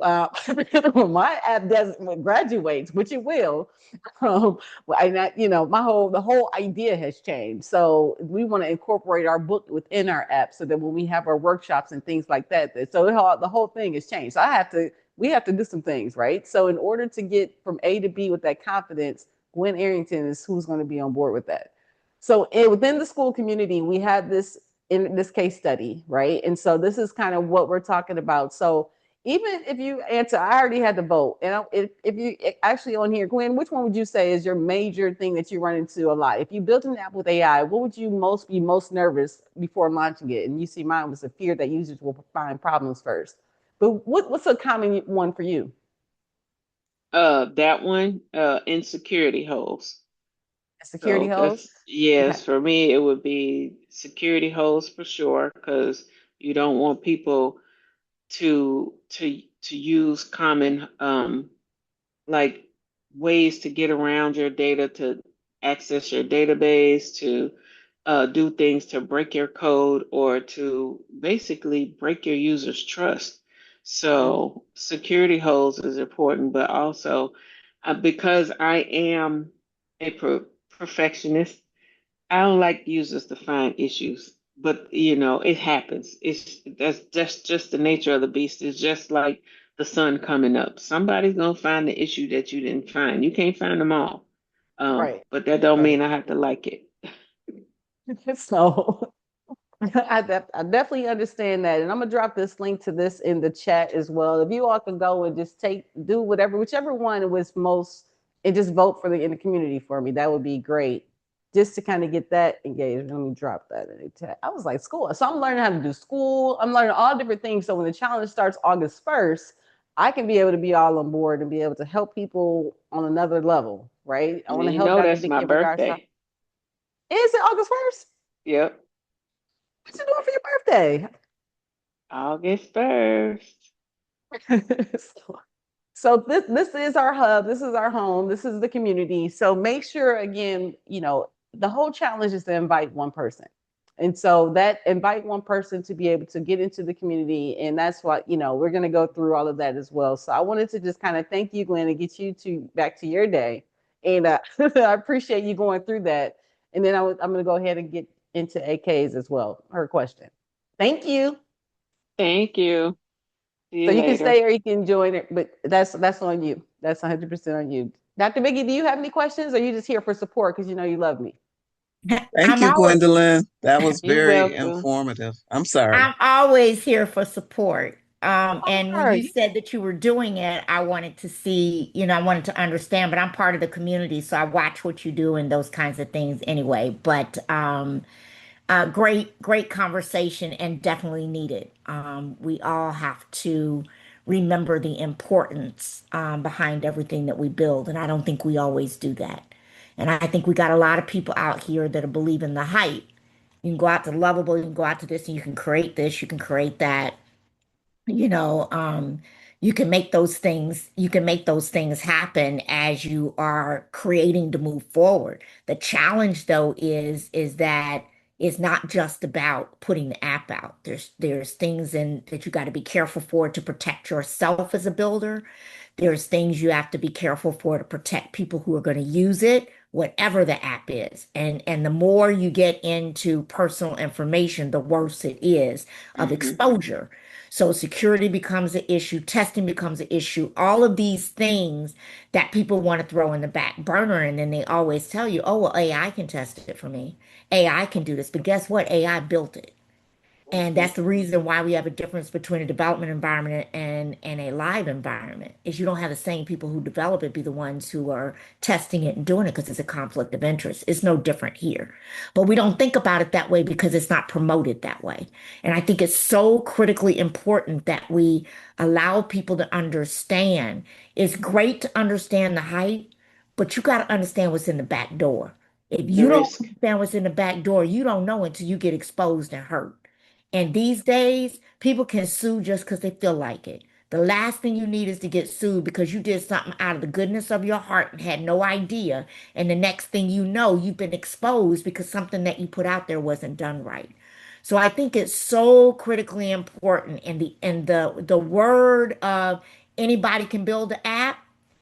when my app does graduates, which it will, um, and that, the whole idea has changed. So we want to incorporate our book within our app, so that when we have our workshops and things like that, so the whole thing has changed. So we have to do some things, right? So in order to get from A to B with that confidence, Gwen Arrington is who's going to be on board with that. So within the school community, we have this in this case study, right? And so this is kind of what we're talking about. So even if you answer, I already had the vote. And if you actually on here, Gwen, which one would you say is your major thing that you run into a lot? If you built an app with AI, what would you be most nervous before launching it? And you see, mine was the fear that users will find problems first. But what's a common one for you? That one, insecurity holes. Security So holes? that's, Okay. yes, for me, it would be security holes for sure, because you don't want people to use common like ways to get around your data, to access your database, to do things to break your code or to basically break your users' trust. Mm-hmm. So security holes is important, but also because I am a perfectionist, I don't like users to find issues, but it happens. That's just the nature of the beast. It's just like the sun coming up. Somebody's gonna find the issue that you didn't find. You can't find them all, Right. but that don't mean Right. I have to like it. So I definitely understand that. And I'm gonna drop this link to this in the chat as well. If you all can go and just do whichever one was most, and just vote for in the community for me, that would be great. Just to kind of get that engaged. Let me drop that in the chat. I was like, school. So I'm learning how to do school. I'm learning all different things. So when the challenge starts August 1st, I can be able to be all on board and be able to help people on another level, right? I And want to you help know Dr. that's my Vicki in regards to, birthday. is it August 1st? Yep, What you doing for your birthday? August 1st. So this is our hub, this is our home, this is the community. So make sure, again, the whole challenge is to invite one person. And so that invite one person to be able to get into the community. And that's what, we're going to go through all of that as well. So I wanted to just kind of thank you, Glenn, and get you back to your day. And I appreciate you going through that. And then I'm going to go ahead and get into AKs as well. Her question. Thank you. Thank you. See So you you can later. stay or you can join it, but that's on you. That's 100% on you. Dr. Vicki, do you have any questions, or are you just here for support because you know you love me? Thank I'm you, always Gwendolyn. That was You're very welcome. informative. I'm sorry. I'm always here for support. And when Are you you? said that you were doing it, I wanted to see, I wanted to understand, but I'm part of the community, so I watch what you do and those kinds of things anyway. But great conversation and definitely needed. We all have to remember the importance behind everything that we build, and I don't think we always do that. And I think we got a lot of people out here that are believing the hype. You can go out to Lovable, you can go out to this, and you can create this, you can create that you know you can make those things happen as you are creating to move forward. The challenge though is that it's not just about putting the app out. There's things in that you got to be careful for to protect yourself as a builder. There's things you have to be careful for to protect people who are going to use it, whatever the app is. And the more you get into personal information, the worse it is of Hmm. exposure. So security becomes an issue, testing becomes an issue, all of these things that people want to throw in the back burner. And then they always tell you, oh, well, AI can test it for me. AI can do this. But guess what? AI built it. And that's the reason why we have a difference between a development environment and a live environment is you don't have the same people who develop it be the ones who are testing it and doing it because it's a conflict of interest. It's no different here. But we don't think about it that way because it's not promoted that way. And I think it's so critically important that we allow people to understand. It's great to understand the hype, but you got to understand what's in the back door. If The you don't risk. understand what's in the back door, you don't know until you get exposed and hurt. And these days, people can sue just because they feel like it. The last thing you need is to get sued because you did something out of the goodness of your heart and had no idea. And the next thing you know, you've been exposed because something that you put out there wasn't done right. So I think it's so critically important. And the word of anybody can build an app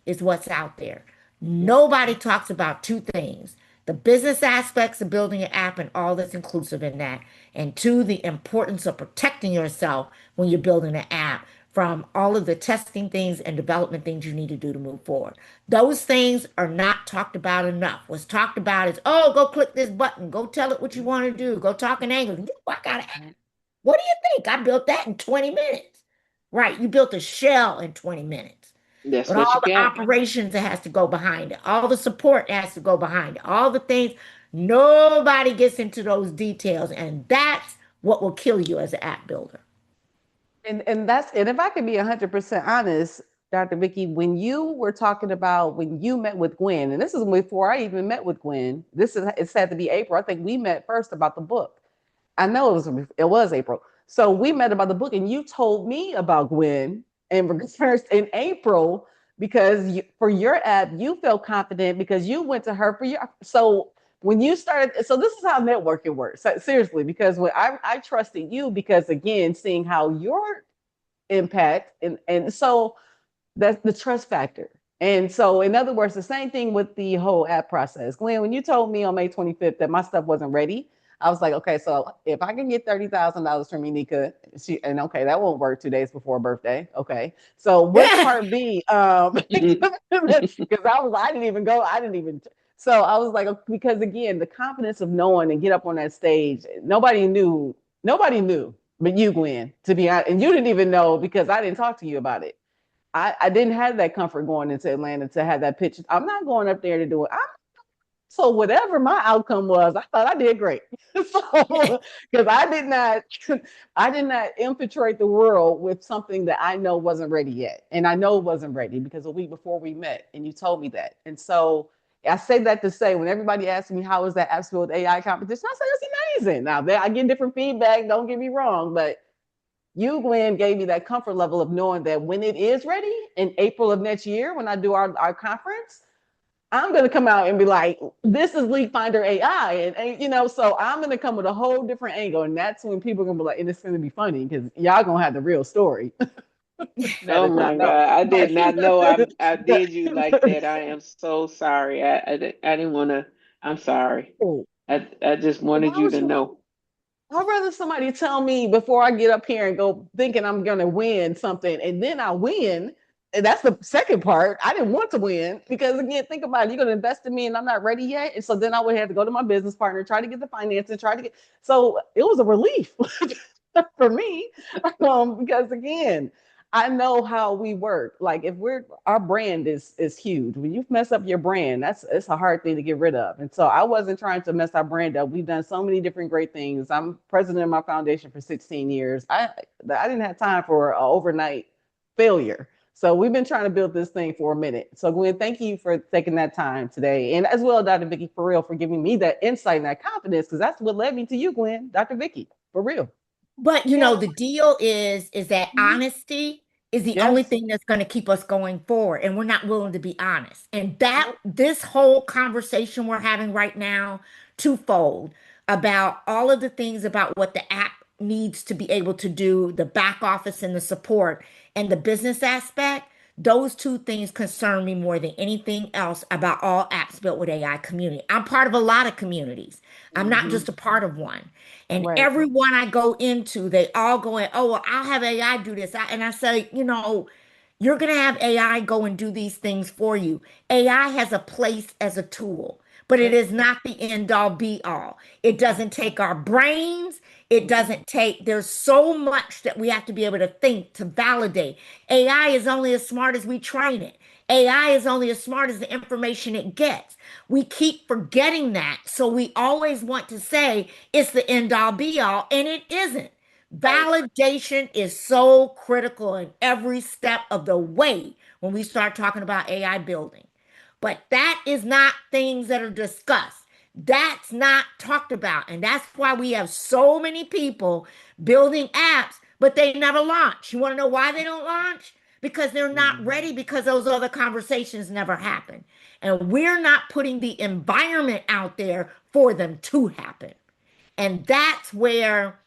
is what's out there. Nobody talks about two things: the business aspects of building an app and all that's inclusive in that. And two, the importance of protecting yourself when you're building an app from all of the testing things and development things you need to do to move forward. Those things are not talked about enough. What's talked about is, oh, go click this button, go tell it what you want to do, go talk in English. I got an app. What do you think? I built that in 20 minutes. Right, you built a shell in 20 minutes. That's But what you all the got. operations that has to go behind it, all the support has to go behind it, all the things, nobody gets into those details. And that's what will kill you as an app builder. And if I could be 100% honest, Dr. Vicki, when you were talking about when you met with Gwen, and this is before I even met with Gwen. This is it had to be April. I think we met first about the book. I know it was April. So we met about the book, and you told me about Gwen and first in April because for your app you felt confident because you went to her for your. So when you started, so this is how networking works. So, seriously, because when I trusted you because again, seeing how your impact and so that's the trust factor. And so, in other words, the same thing with the whole app process. Glenn, when you told me on May 25th that my stuff wasn't ready, I was like, okay, so if I can get $30,000 from Unica, and okay, that won't work 2 days before her birthday. Okay, so what's part B? Because I didn't even go, I didn't even. So I was like, because again, the confidence of knowing and get up on that stage, nobody knew, but you, Gwen, to be honest, and you didn't even know because I didn't talk to you about it. I didn't have that comfort going into Atlanta to have that pitch. I'm not going up there to do it. So whatever my outcome was, I thought I did great. So because I did not infiltrate the world with something that I know wasn't ready yet. And I know it wasn't ready because a week before we met and you told me that. And so I say that to say when everybody asks me how is that Absolute AI competition, I say it's amazing. Now I get different feedback, don't get me wrong, but you, Glenn, gave me that comfort level of knowing that when it is ready in April of next year, when I do our conference, I'm going to come out and be like, this is Lead Finder AI. So I'm going to come with a whole different angle. And that's when people are going to be like, and it's going to be funny because y'all going to have the real story. Now Oh that y'all my know. God. I did But, not know I did you like that. I am so sorry. I didn't want to. I'm sorry. I just wanted Why you would to you want? know. I'd rather somebody tell me before I get up here and go thinking I'm going to win something and then I win. And that's the second part. I didn't want to win because, again, think about it. You're going to invest in me and I'm not ready yet. And so then I would have to go to my business partner, try to get the financing, try to get. So it was a relief for me because, again, I know how we work. Like if we're our brand is huge. When you mess up your brand, it's a hard thing to get rid of. And so I wasn't trying to mess our brand up. We've done so many different great things. I'm president of my foundation for 16 years. I didn't have time for an overnight failure. So we've been trying to build this thing for a minute. So Gwen, thank you for taking that time today. And as well, Dr. Vicki, for real, for giving me that insight and that confidence, because that's what led me to you, Gwen, Dr. Vicki, for real. But you Yeah. know, the deal is that honesty is the only Yes. thing that's going to keep us going forward, and we're not willing to be honest. And that Nope. this whole conversation we're having right now, twofold, about all of the things about what the app needs to be able to do, the back office and the support, and the business aspect. Those two things concern me more than anything else about all apps built with AI community. I'm part of a lot of communities. I'm not Mm-hmm. just a part of one. And Right. everyone I go into, they all going, oh, well, I'll have AI do this. And I say, you're going to have AI go and do these things for you. AI has a place as a tool, but it Yep. is not the end all be all. It doesn't take our brains. It doesn't take, there's so much that we have to be able to think to validate. AI is only as smart as we train it. AI is only as smart as the information it gets. We keep forgetting that. So we always want to say it's the end all be all, and it isn't. Right. Validation is so critical in every step of the way when we start talking about AI building. But that is not things that are discussed. That's not talked about. And that's why we have so many people building apps, but they never launch. You want to know why they don't launch? Because they're not ready, because those other conversations never happen. And we're not putting the environment out there for them to happen. And that's where,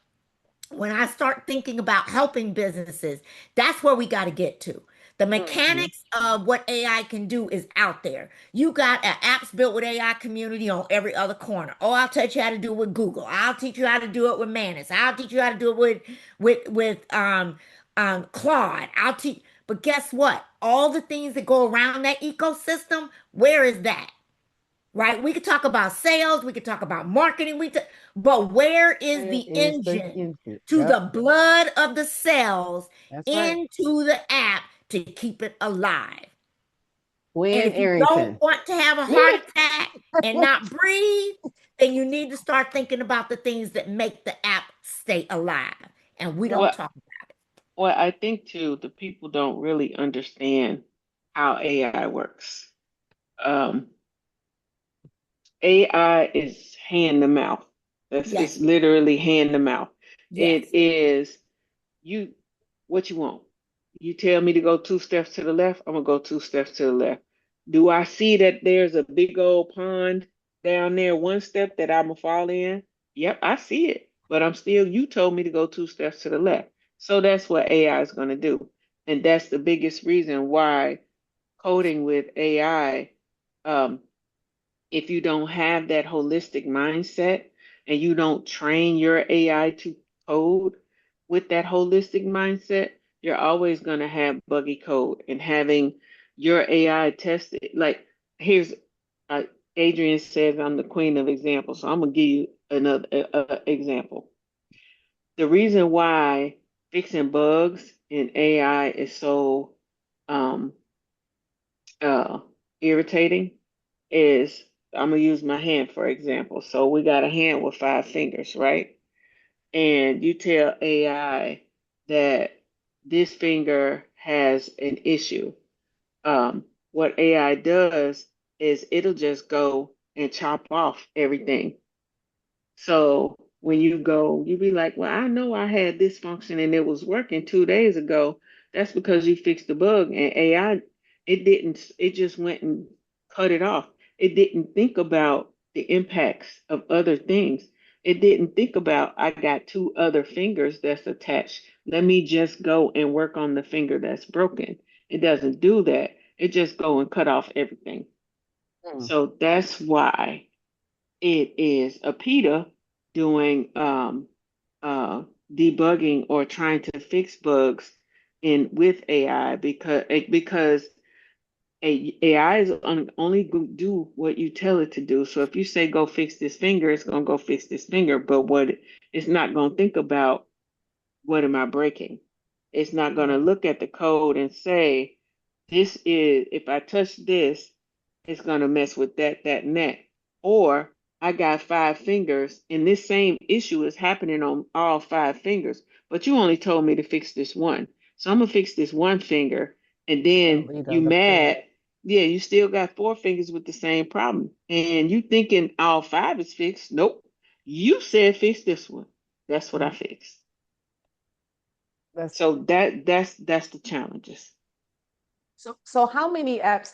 when I start thinking about helping businesses, that's where we got to get to. The Mm-hmm. mechanics of what AI can do is out there. You got an apps built with AI community on every other corner. Oh, I'll teach you how to do it with Google. I'll teach you how to do it with Manus. I'll teach you how to do it with Claude. I'll teach. But guess what? All the things that go around that ecosystem, where is that? Right? We could talk about sales, we could talk about marketing, but where is Where the is the engine engine? to the Yep. blood of the cells That's right. into the app to keep it alive? And Gwen if you don't Arrington. want to have a heart attack and not breathe, then you need to start thinking about the things that make the app stay alive. And we Yep. don't Well, talk about it. well, I think too, the people don't really understand how AI works. Um, AI is hand to mouth. It's Yes, literally hand to mouth. It yes. is you what you want. You tell me to go two steps to the left, I'm gonna go two steps to the left. Do I see that there's a big old pond down there, one step that I'm gonna fall in? Yep, I see it. But you told me to go two steps to the left. So that's what AI is gonna do. And that's the biggest reason why coding with AI, um, if you don't have that holistic mindset and you don't train your AI to code with that holistic mindset, you're always going to have buggy code. And having your AI tested, like here's uh, Adrian says I'm the queen of examples, so I'm gonna give you another example. The reason why fixing bugs in AI is so um, uh, irritating is, I'm gonna use my hand for example. So we got a hand with five fingers, right? And you tell AI that this finger has an issue. What AI does is it'll just go and chop off everything. So when you go, you be like, well, I know I had this function and it was working 2 days ago. That's because you fixed the bug, and AI, it didn't, it just went and cut it off. It didn't think about the impacts of other things. It didn't think about, I got two other fingers that's attached. Let me just go and work on the finger that's broken. It doesn't do that. It just go and cut off everything. Mm. So that's why. it is a PETA doing debugging or trying to fix bugs in with AI because AI is only going to do what you tell it to do. So if you say go fix this finger, it's going to go fix this finger. But it's not going to think about what am I breaking? It's not going to look at the code and say, this is, if I touch this, it's going to mess with that, that, and that. Or I got 5 fingers and this same issue is happening on all 5 fingers, but you only told me to fix this one. So I'm going to fix this one finger. And then you mad. Yeah, you still got 4 fingers with the same problem. And you thinking all 5 is fixed. Nope. You said fix this one. That's what I fixed. So that's the challenges. So how many apps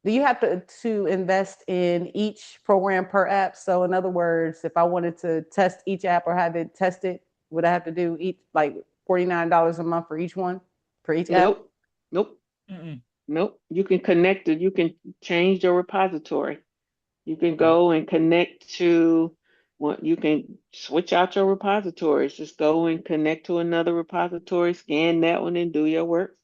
do you have to invest in each program per app? So in other words, if I wanted to test each app or have it tested, would I have to do each like $49 a month for each one, for each app? Nope. Nope. Nope. You can connect it. You can change your repository. You can go and connect to what you can switch out your repositories. Just go and connect to another repository, scan that one and do your work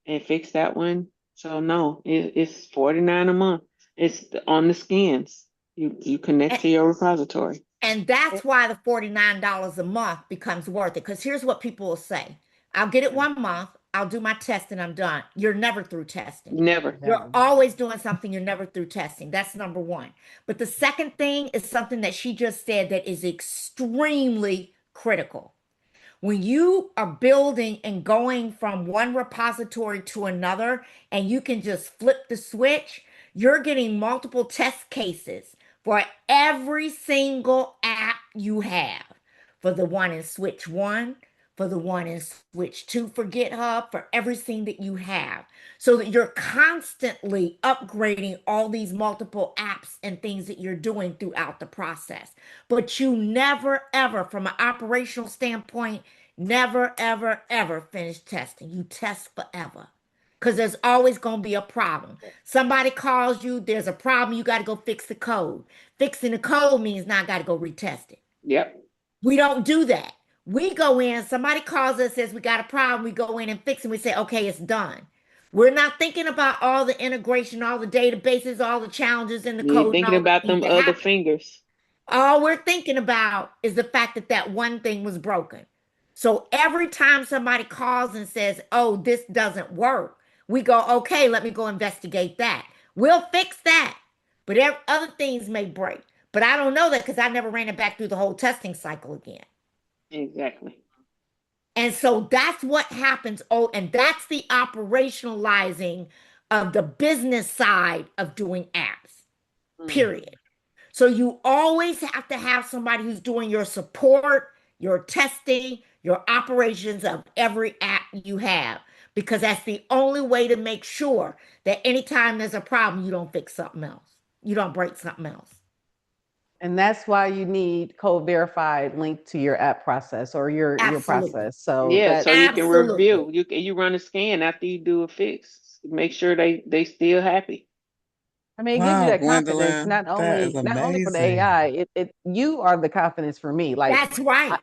and fix that one. So no, it's 49 a month. It's on the scans. You connect to your repository. And that's why the $49 a month becomes worth it. Because here's what people will say. I'll get it 1 month. I'll do my testing. I'm done. You're never through testing. Never. You're always doing something. You're never through testing. That's number one. But the second thing is something that she just said that is extremely critical. When you are building and going from one repository to another, and you can just flip the switch, you're getting multiple test cases for every single app you have. For the one in Switch 1, for the one in Switch 2 for GitHub, for everything that you have. So that you're constantly upgrading all these multiple apps and things that you're doing throughout the process. But you never, ever, from an operational standpoint, never, ever, ever finish testing. You test forever. Because there's always going to be a problem. Somebody calls you, there's a problem, you got to go fix the code. Fixing the code means now I got to go retest it. Yep. We don't do that. We go in, somebody calls us, says we got a problem, we go in and fix it, we say, okay, it's done. We're not thinking about all the integration, all the databases, all the challenges in the You ain't code, and thinking all the about things them that other happen. fingers. All we're thinking about is the fact that that one thing was broken. So every time somebody calls and says, oh, this doesn't work, we go, okay, let me go investigate that. We'll fix that. But other things may break. But I don't know that because I never ran it back through the whole testing cycle again. Exactly. And so that's what happens. Oh, and that's the operationalizing of the business side of doing apps, period. So you always have to have somebody who's doing your support, your testing, your operations of every app you have, because that's the only way to make sure that anytime there's a problem, you don't fix something else. You don't break something else. And that's why you need code verified link to your app process or your Absolutely. process. So Yeah, that so you can Absolutely. review. You run a scan after you do a fix. Make sure they still happy. I mean, it gives you Wow, that confidence, Gwendolyn, that is not only for the amazing. AI, you are the confidence for me. Like That's right.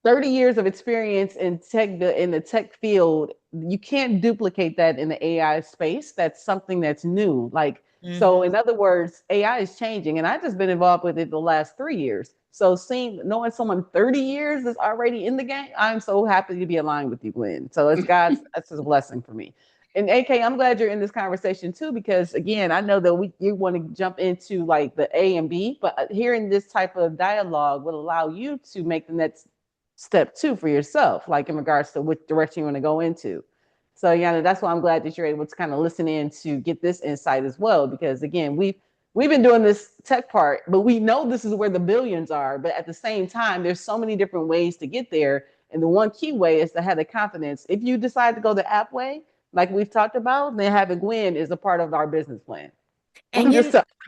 30 years of experience in the tech field, you can't duplicate that in the AI space. That's something that's new. Like, so in other words, AI is changing, and I've just been involved with it the last 3 years. So knowing someone 30 years is already in the game, I'm so happy to be aligned with you, Gwen. So that's just a blessing for me. And AK, I'm glad you're in this conversation too, because again, I know that you want to jump into like the A and B, but hearing this type of dialogue will allow you to make the next step two for yourself, like in regards to which direction you want to go into. So Ayanna, that's why I'm glad that you're able to kind of listen in to get this insight as well, because again, we've been doing this tech part, but we know this is where the billions are. But at the same time, there's so many different ways to get there. And the one key way is to have the confidence. If you decide to go the app way, like we've talked about, then having Gwen is a part of our business plan. And you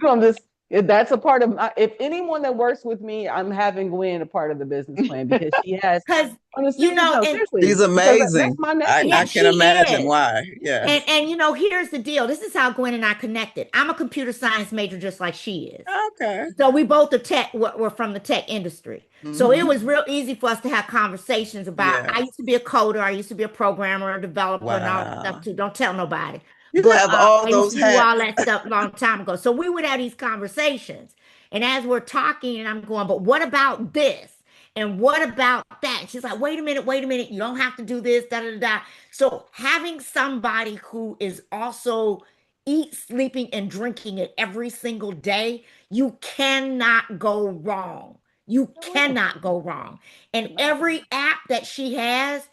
I'm just That's a part of my, if anyone that works with me, I'm having Gwen a part of the business plan because she has, Because, on a serious note, and seriously, She's because that's amazing. my I yeah, nephew. can she imagine is. why. Yes. And here's the deal. This is how Gwen and I connected. I'm a computer science major just like she is. Okay. So we both are tech, we're from the tech industry. So it Hmm. was real easy for us to have conversations about, I Yes. used to be a coder, I used to be a programmer, a developer, and all that stuff Wow. too. Don't tell nobody. You But have all I used those to do hats. all that stuff a long time ago. So we would have these conversations. And as we're talking, and I'm going, but what about this? And what about that? And she's like, wait a minute, you don't have to do this, da da da. Da. So having somebody who is also eat, sleeping, and drinking it every single day, you cannot go wrong. You No, cannot go wrong. And no. every app that she has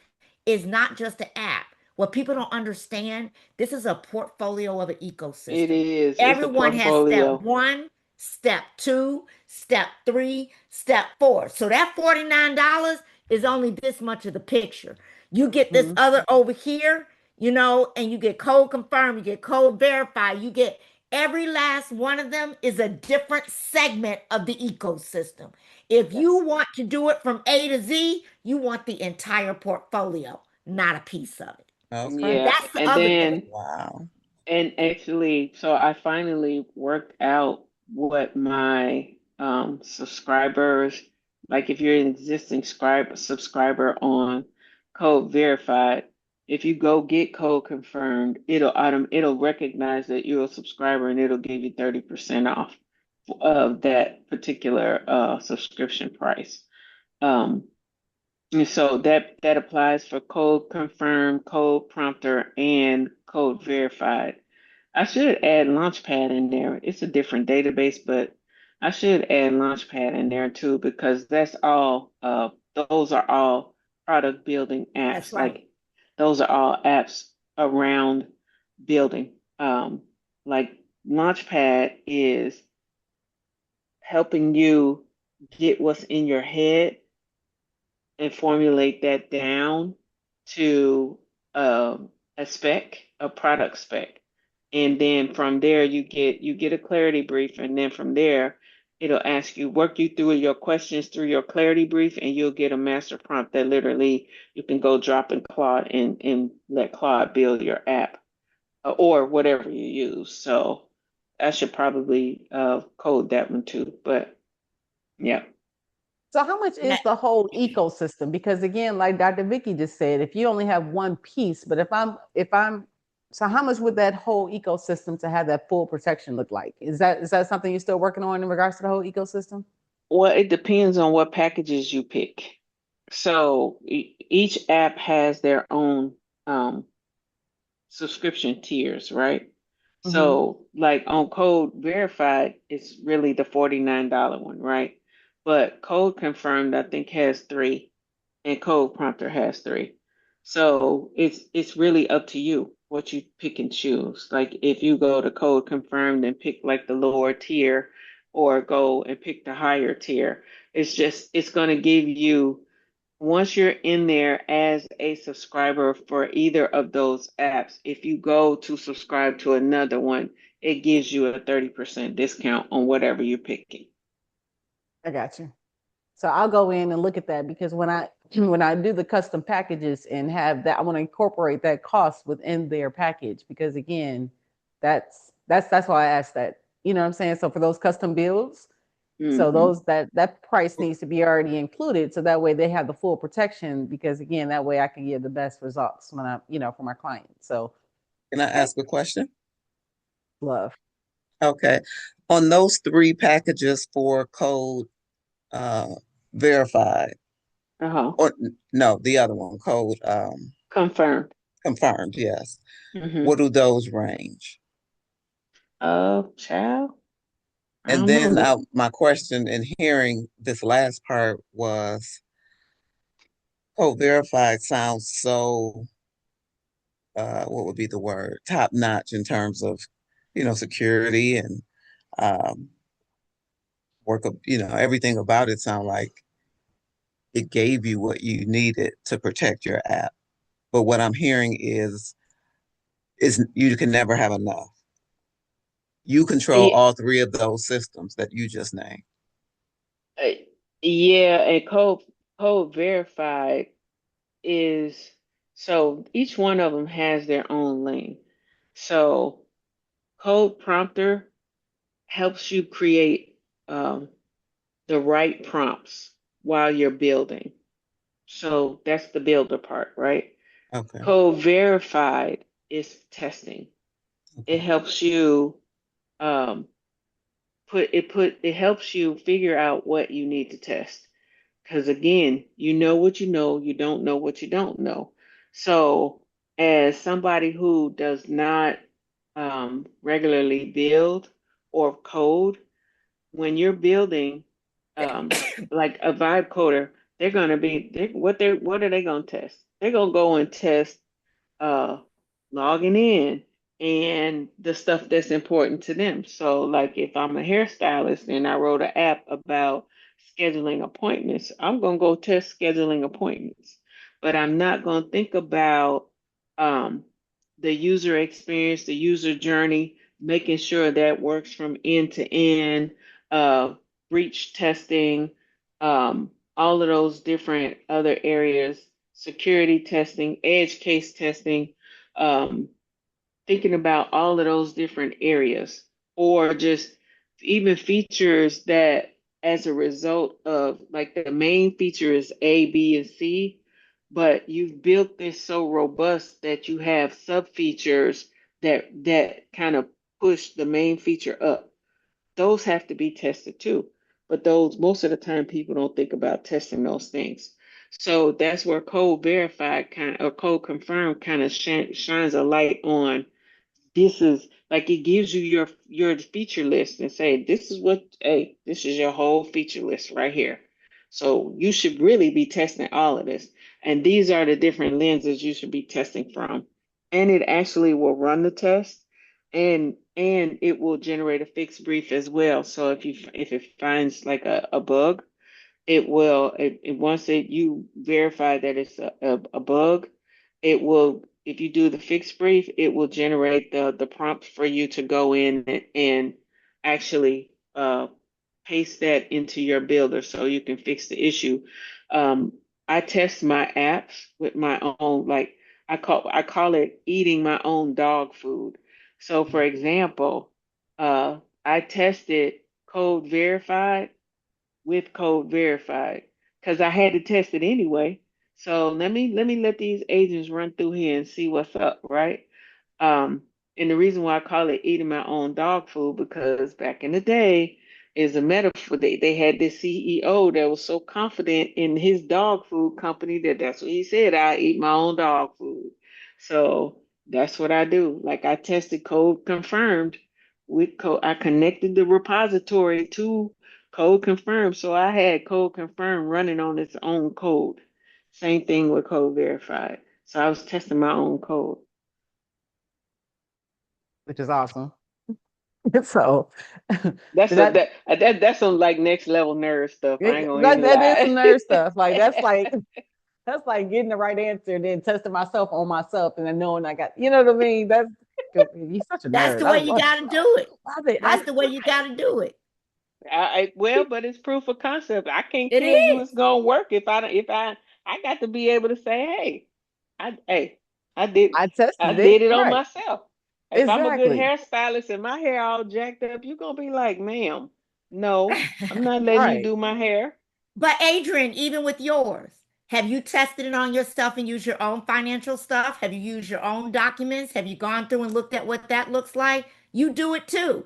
is not just an app. What people don't understand, this is a portfolio of an It ecosystem. is. It's a Everyone has step portfolio. one, step two, step three, step four. So that $49 is only this much of the picture. You get this Mhm. other over here, and you get code confirmed, you get code verified, you get every last one of them is a different segment of the ecosystem. If you Yes. want to do it from A to Z, you want the entire portfolio, not a piece of it. That's right. Yeah. That's the And other thing. then, Wow. and actually, so I finally worked out what my subscribers, like if you're an existing subscriber on Code Verified, if you go get code confirmed, it'll recognize that you're a subscriber and it'll give you 30% off of that particular subscription price. Um, and so that applies for code confirmed, code prompter, and code verified. I should add Launchpad in there. It's a different database, but I should add Launchpad in there too because that's all. Those are all product building That's apps. right. Like those are all apps around building. Like Launchpad is helping you get what's in your head and formulate that down to a spec, a product spec. And then from there you get a clarity brief, and then from there it'll ask you, work you through your questions through your clarity brief, and you'll get a master prompt that literally you can go drop in Claude and let Claude build your app or whatever you use. So I should probably code that one too. But yeah. So how much is the whole ecosystem? Because again, like Dr. Vicky just said, if you only have one piece, but if I'm so how much would that whole ecosystem to have that full protection look like? Is that something you're still working on in regards to the whole ecosystem? Well, it depends on what packages you pick. So each app has their own um, subscription tiers, right? Mm-hmm. So, like on Code Verified, it's really the $49 one, right? But Code Confirmed, I think, has three, and Code Prompter has three. So it's really up to you what you pick and choose. Like if you go to Code Confirmed and pick like the lower tier, or go and pick the higher tier, it's going to give you, once you're in there as a subscriber for either of those apps, if you go to subscribe to another one, it gives you a 30% discount on whatever you're picking. I got you. So I'll go in and look at that because when I when I do the custom packages and have that, I want to incorporate that cost within their package because again, that's why I asked that. You know what I'm saying? So for those custom builds, so Hmm. those that price needs to be already included, so that way they have the full protection. Because again, that way I can give the best results when I, for my clients. So Can I okay, ask a question? love. Okay. On those three packages for code uh, verified, Uh-huh. or no, the other one, code Confirmed. confirmed, yes. Hmm. What do those range? Child, I And don't then know. my question in hearing this last part was code verified sounds so, what would be the word? Top notch in terms of, security and um, work of, everything about it sound like it gave you what you needed to protect your app. But what I'm hearing is you can never have enough. You control Yeah, all three of those systems that you just named. uh, yeah, and code verified is, so each one of them has their own lane. So code prompter helps you create um, the right prompts while you're building. So that's the builder part, right? Okay. Code verified is testing. It Okay. helps you um, it helps you figure out what you need to test. Because again, you know what you know, you don't know what you don't know. So, as somebody who does not regularly build or code, when you're building, like a vibe coder, they're going to be what are they going to test? They're going to go and test uh, logging in and the stuff that's important to them. So, like if I'm a hairstylist and I wrote an app about scheduling appointments, I'm going to go test scheduling appointments. But I'm not going to think about um, the user experience, the user journey, making sure that works from end to end, uh, breach testing, all of those different other areas, security testing, edge case testing, um, thinking about all of those different areas, or just even features that, as a result of, like, the main feature is A, B, and C, but you've built this so robust that you have sub features that kind of push the main feature up. Those have to be tested too. But those, most of the time, people don't think about testing those things. So that's where code verified kind of, or code confirmed kind of shines a light on. This is like, it gives you your feature list and say, this is what, hey, this is your whole feature list right here. So you should really be testing all of this. And these are the different lenses you should be testing from. And it actually will run the test, and it will generate a fixed brief as well. So if it finds like a bug, it will, once you verify that it's a bug, it will, if you do the fixed brief, it will generate the prompt for you to go in and actually paste that into your builder so you can fix the issue. Um, I test my apps with my own, like, I call it eating my own dog food. So for example, I tested code verified with code verified because I had to test it anyway. So let these agents run through here and see what's up, right? Um, and the reason why I call it eating my own dog food, because back in the day is a metaphor. They had this CEO that was so confident in his dog food company that that's what he said. I eat my own dog food. So that's what I do. Like, I tested code confirmed with code. I connected the repository to code confirmed. So I had code confirmed running on its own code. Same thing with code verified. So I was testing my own code. which is awesome. So That's a, that, that's some like next level nerd stuff. I ain't gonna that even that is lie. some nerd stuff. Like that's like getting the right answer, and then testing myself on myself, and then knowing I got, you know what I mean. That's he's such a That's nerd. the I way you love, got to do it. love it. That's the way you got to do it. Well, but it's proof of concept. I can't It tell you is. it's gonna work if I got to be able to say, hey, hey, I did I I tested it did it on right. myself. If I'm a good Exactly. hairstylist and my hair all jacked up, you're gonna be like, ma'am, no, I'm not letting you Right. do my hair. But Adrian, even with yours, have you tested it on yourself and used your own financial stuff? Have you used your own documents? Have you gone through and looked at what that looks like? You do it too.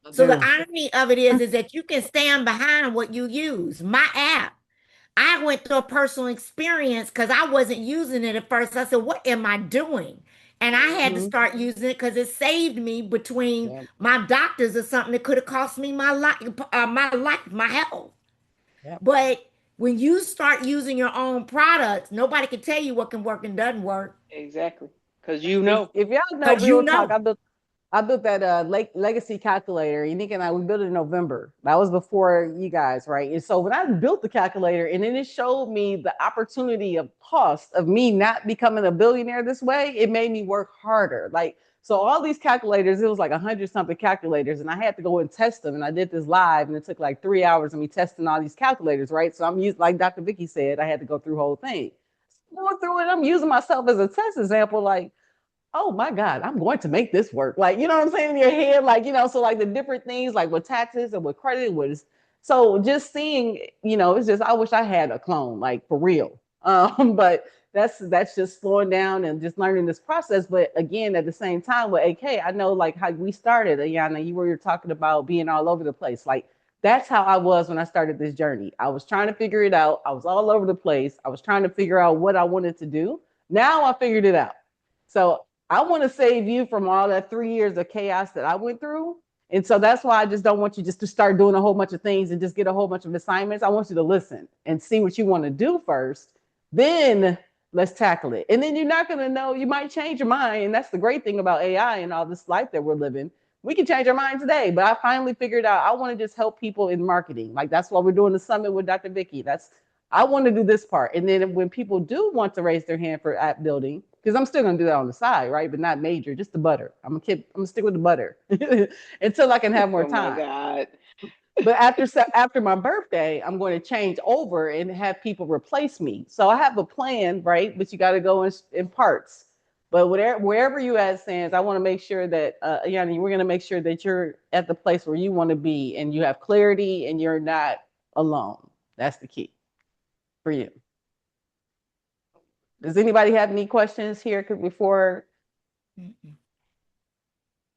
I So the do. irony of it is that you can stand behind what you use. My app, I went through a personal experience because I wasn't using it at first. I said, what am I doing? And I had to Mm-hmm. start using it because it saved me between Yep. my doctors or something that could have cost me my health. Yep. But when you start using your own products, nobody can tell you what can work and doesn't work Exactly. Because That's you because know. if y'all know because you real talk, know. I built that legacy calculator. Unique and I we built it in November. That was before you guys, right? And so when I built the calculator, and then it showed me the opportunity of cost of me not becoming a billionaire this way, it made me work harder. Like So all these calculators, it was like 100 something calculators, and I had to go and test them. And I did this live, and it took like 3 hours of me testing all these calculators, right? So I'm using, like Dr. Vicki said, I had to go through the whole thing. Going through it, I'm using myself as a test example, like, oh my God, I'm going to make this work. Like, you know what I'm saying? In your head, like, so like the different things, like with taxes and with credit was, so just seeing, it's just, I wish I had a clone, like for real. But that's just slowing down and just learning this process. But again, at the same time with AK, I know like how we started, Ayanna, you were talking about being all over the place. Like that's how I was when I started this journey. I was trying to figure it out. I was all over the place. I was trying to figure out what I wanted to do. Now I figured it out. So I want to save you from all that 3 years of chaos that I went through. And so that's why I just don't want you just to start doing a whole bunch of things and just get a whole bunch of assignments. I want you to listen and see what you want to do first. Then let's tackle it. And then you're not going to know, you might change your mind. And that's the great thing about AI and all this life that we're living. We can change our mind today, but I finally figured out I want to just help people in marketing. Like that's why we're doing the summit with Dr. Vicki. I want to do this part. And then when people do want to raise their hand for app building, because I'm still gonna do that on the side, right? But not major, just the butter. I'm gonna stick with the butter until I can have more Oh my time. God. But after my birthday, I'm going to change over and have people replace me. So I have a plan, right? But you got to go in parts. But wherever you at, Sans, I want to make sure that Ayanna, we're going to make sure that you're at the place where you want to be and you have clarity and you're not alone. That's the key for you. Does anybody have any questions here before? Mm-mm.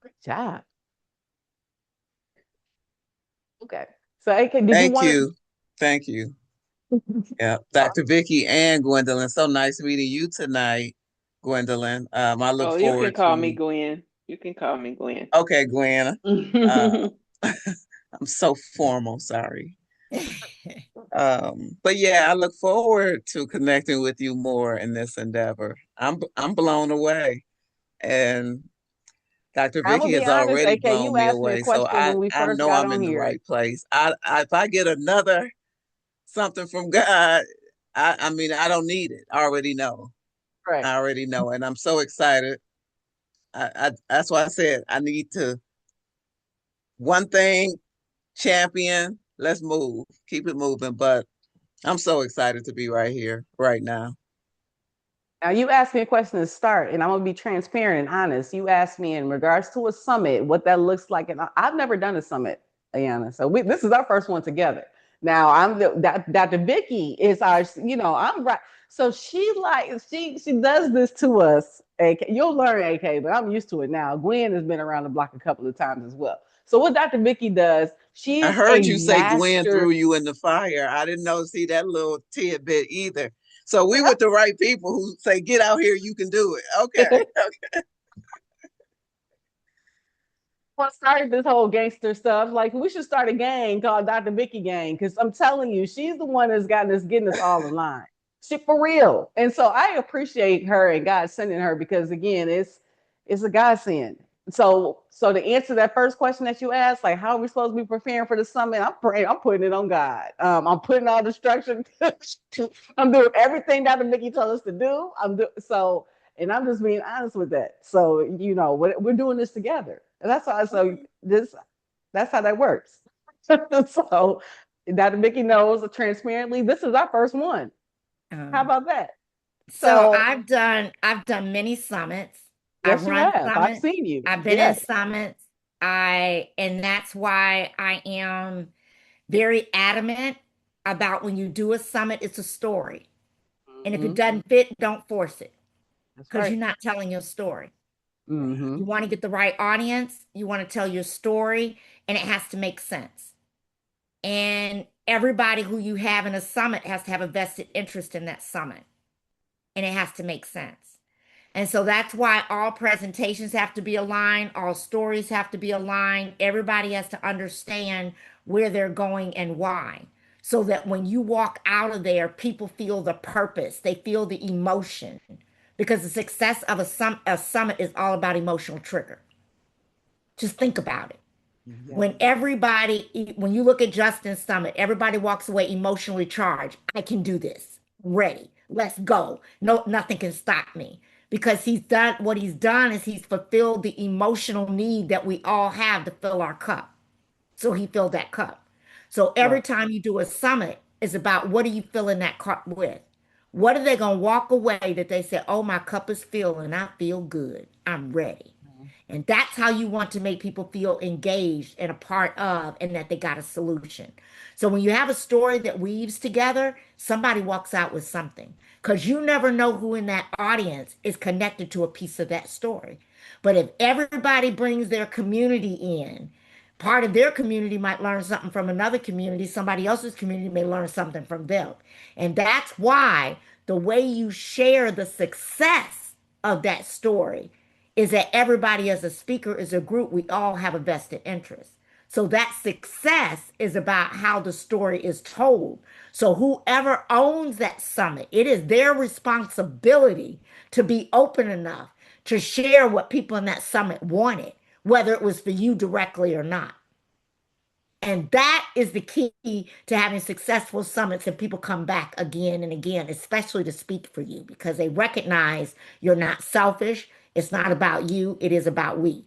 Good job. Okay. So, AK, did you Thank want you. Thank you. to? Yeah. Dr. Vicki and Gwendolyn, so nice meeting you tonight, Gwendolyn. I look Oh, you can forward call me to, Gwen. You can call me Gwen. okay, Gwen. Uh, I'm so formal, sorry. But yeah, I look forward to connecting with you more in this endeavor. I'm blown away. And Dr. I'm Vicki gonna be has honest, already AK. You blown me asked me a away. So question when we I first know got I'm on in the here. right place. If I get another something from God, I mean, I don't need it. I already know. Right. I already know. And I'm so excited. That's why I said I need to one thing, champion, let's move. Keep it moving. But I'm so excited to be right here, right now. Now you asked me a question to start, and I'm gonna be transparent and honest. You asked me in regards to a summit, what that looks like, and I've never done a summit, Ayanna. So this is our first one together. Now Dr. Vicki is our, I'm right. So she does this to us. AK, you'll learn AK, but I'm used to it now. Gwen has been around the block a couple of times as well. So what Dr. Vicki does, she I is a heard you say Gwen master. threw you in the fire. I didn't know see that little tidbit either. So we with the right people who say, get out here, you can do it. Okay. What started this whole gangster stuff? Like we should start a gang called Dr. Vicki Gang because I'm telling you, she's the one that's getting us all in line. She for real. And so I appreciate her and God sending her because again, it's a godsend. So to answer that first question that you asked, like how are we supposed to be preparing for the summit? I'm praying. I'm putting it on God. I'm putting all the structure. I'm doing everything Dr. Vicki told us to do. And I'm just being honest with that. So we're doing this together. And that's how. That's how that works. So Dr. Vicki knows transparently. This is our first one. How Um, about that? so So I've done many summits. I've yes, you run have. I've summits. seen you. I've been in Yes. summits. And that's why I am very adamant about when you do a summit, it's a story. And if it Mm-hmm. doesn't fit, don't force it That's because right. you're not telling your story. Mm-hmm. You want to get the right audience, you want to tell your story, and it has to make sense. And everybody who you have in a summit has to have a vested interest in that summit, and it has to make sense. And so that's why all presentations have to be aligned, all stories have to be aligned. Everybody has to understand where they're going and why. So that when you walk out of there, people feel the purpose, they feel the emotion. Because the success of a summit is all about emotional trigger. Just think about it. Yeah. When you look at Justin's summit, everybody walks away emotionally charged. I can do this. Ready. Let's go. No, nothing can stop me. because he's done what he's done is he's fulfilled the emotional need that we all have to fill our cup. So he filled that cup. So every Right. time you do a summit, it's about what are you filling that cup with? What are they going to walk away that they say, oh, my cup is filled and I feel good. I'm ready. Mhm. And that's how you want to make people feel engaged and a part of, and that they got a solution. So when you have a story that weaves together, somebody walks out with something because you never know who in that audience is connected to a piece of that story. But if everybody brings their community in, part of their community might learn something from another community. Somebody else's community may learn something from them. And that's why the way you share the success of that story is that everybody as a speaker, as a group, we all have a vested interest. So that success is about how the story is told. So whoever owns that summit, it is their responsibility to be open enough to share what people in that summit wanted, whether it was for you directly or not. And that is the key to having successful summits, and people come back again and again, especially to speak for you because they recognize you're not selfish. It's not about you, it is about we.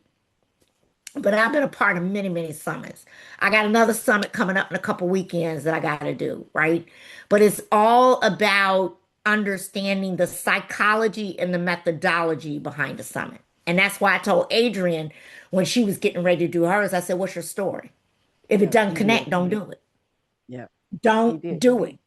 But I've been a part of many, many summits. I got another summit coming up in a couple weekends that I got to do, right? But it's all about understanding the psychology and the methodology behind the summit. And that's why I told Adrienne when she was getting ready to do hers, I said, what's your story? If it Yeah, doesn't he did. connect, don't do it. Yeah, he Don't did. do it.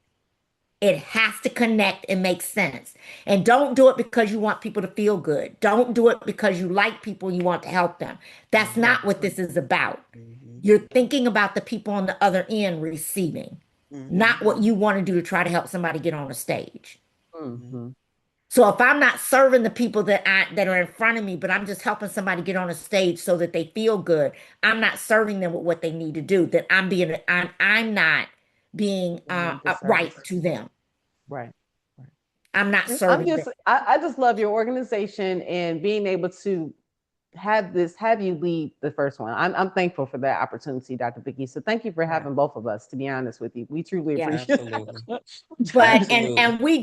It has to connect and make sense. And don't do it because you want people to feel good. Don't do it because you like people and you want to help them. That's Mhm. Right. not what this is about. Mhm. You're thinking about the people on the other end receiving, not Mhm. what you want to do to try to help somebody get on a stage. Mhm. Mm-hmm. So if I'm not serving the people that are in front of me, but I'm just helping somebody get on a stage so that they feel good, I'm not serving them with what they need to do. That I'm not being Doing the upright service. to them. Right. Right. I'm not I'm serving them. just, I just love your organization and being able to have you lead the first one. I'm thankful for that opportunity, Dr. Vicki. So thank you for Yeah. having both of us, to be honest with you. We truly Yeah. appreciate Absolutely. But Absolutely. and we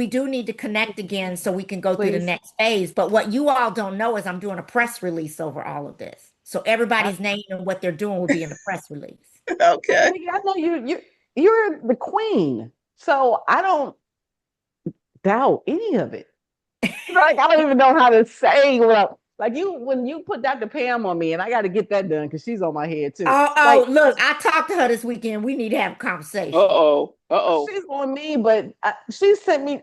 do need to connect again so we can go through the Please. next phase. But what you all don't know is I'm doing a press release over all of this. So I, everybody's name and what they're doing will be in the press release. Dr. Okay. Vicki, I know you're the queen. So I don't doubt any of it. Like I don't even know how to say what like you when you put Dr. Pam on me, and I got to get that done because she's on my head too. Oh, Like look, I talked to her this weekend. We need to have a conversation. Uh-oh. Uh-oh. she's on me, but she sent me.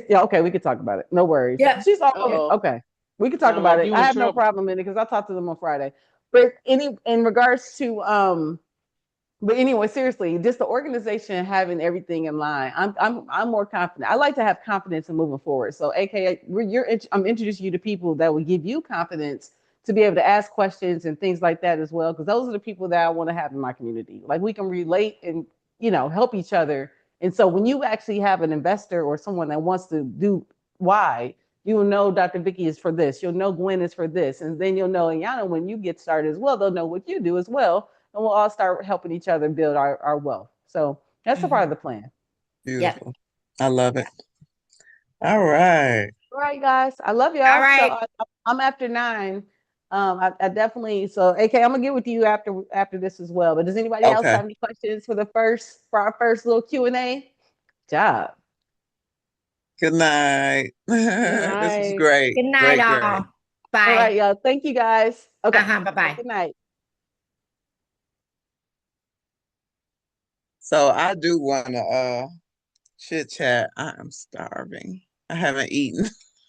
Yeah, okay, we could talk about it. No worries. Yep. She's on it. Uh-oh. Okay, we could talk Sound about like it. you I in have no trouble. problem in it because I talked to them on Friday. But in regards to but anyway, seriously, just the organization having everything in line. I'm more confident. I like to have confidence in moving forward. So, AKA, I'm introducing you to people that will give you confidence to be able to ask questions and things like that as well. Because those are the people that I want to have in my community. Like we can relate and help each other. And so when you actually have an investor or someone that wants to do why, you will know Dr. Vicki is for this. You'll know Gwen is for this, and then you'll know Ayanna when you get started as well. They'll know what you do as well, and we'll all start helping each other build our wealth. So that's a part of Mhm. the plan. Yep. Beautiful. I love it. All right. All right, guys. I love All y'all. So right. I'm after 9. I definitely so AK, I'm gonna get with you after this as well. But does anybody else Okay. have any questions for our first little Q&A? Job. Good night. Good This was night. great. Good night, Great, great. all. All right, Bye. y'all. Thank you guys. Okay. Uh-huh. Have a Bye-bye. good night. So I do want to chit chat. I am starving. I haven't eaten.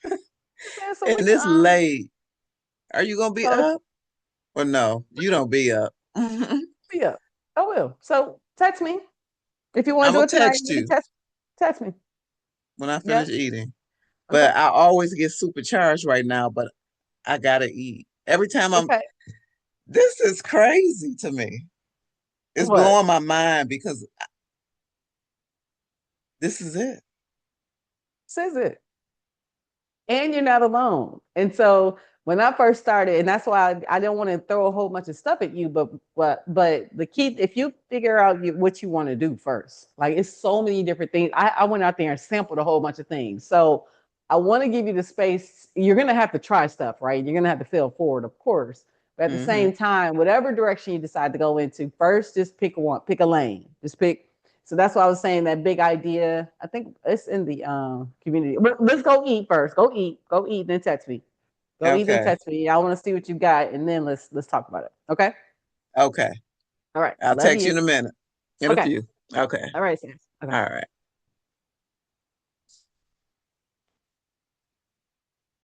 Okay, so we And can it's late. Are you gonna be so up? Or no? You don't be up. I'm yeah, I will. So text me if you want to do gonna it tonight. text You can you text me. when I finish Yep. eating. Okay. But I always get supercharged right now, but I gotta eat. Every time Okay. this is crazy to me. It's What? blowing my mind because this is it. Says it. And you're not alone. And so when I first started, and that's why I didn't want to throw a whole bunch of stuff at you, but the key, if you figure out what you want to do first, like it's so many different things. I went out there and sampled a whole bunch of things. So I want to give you the space. You're going to have to try stuff, right? You're going to have to fail forward, of course. But at the Mm-hmm. same time, whatever direction you decide to go into, first, just pick pick a lane. Just pick. So that's why I was saying that big idea. I think it's in the community. But let's go eat first. Go eat, then text me. Go eat, then Okay. text me. I want to see what you got, and then let's talk about it. Okay. Okay. All right. I'll Love text you you. in a minute. In a Okay. few. Okay. All right, Sam. Okay. All right.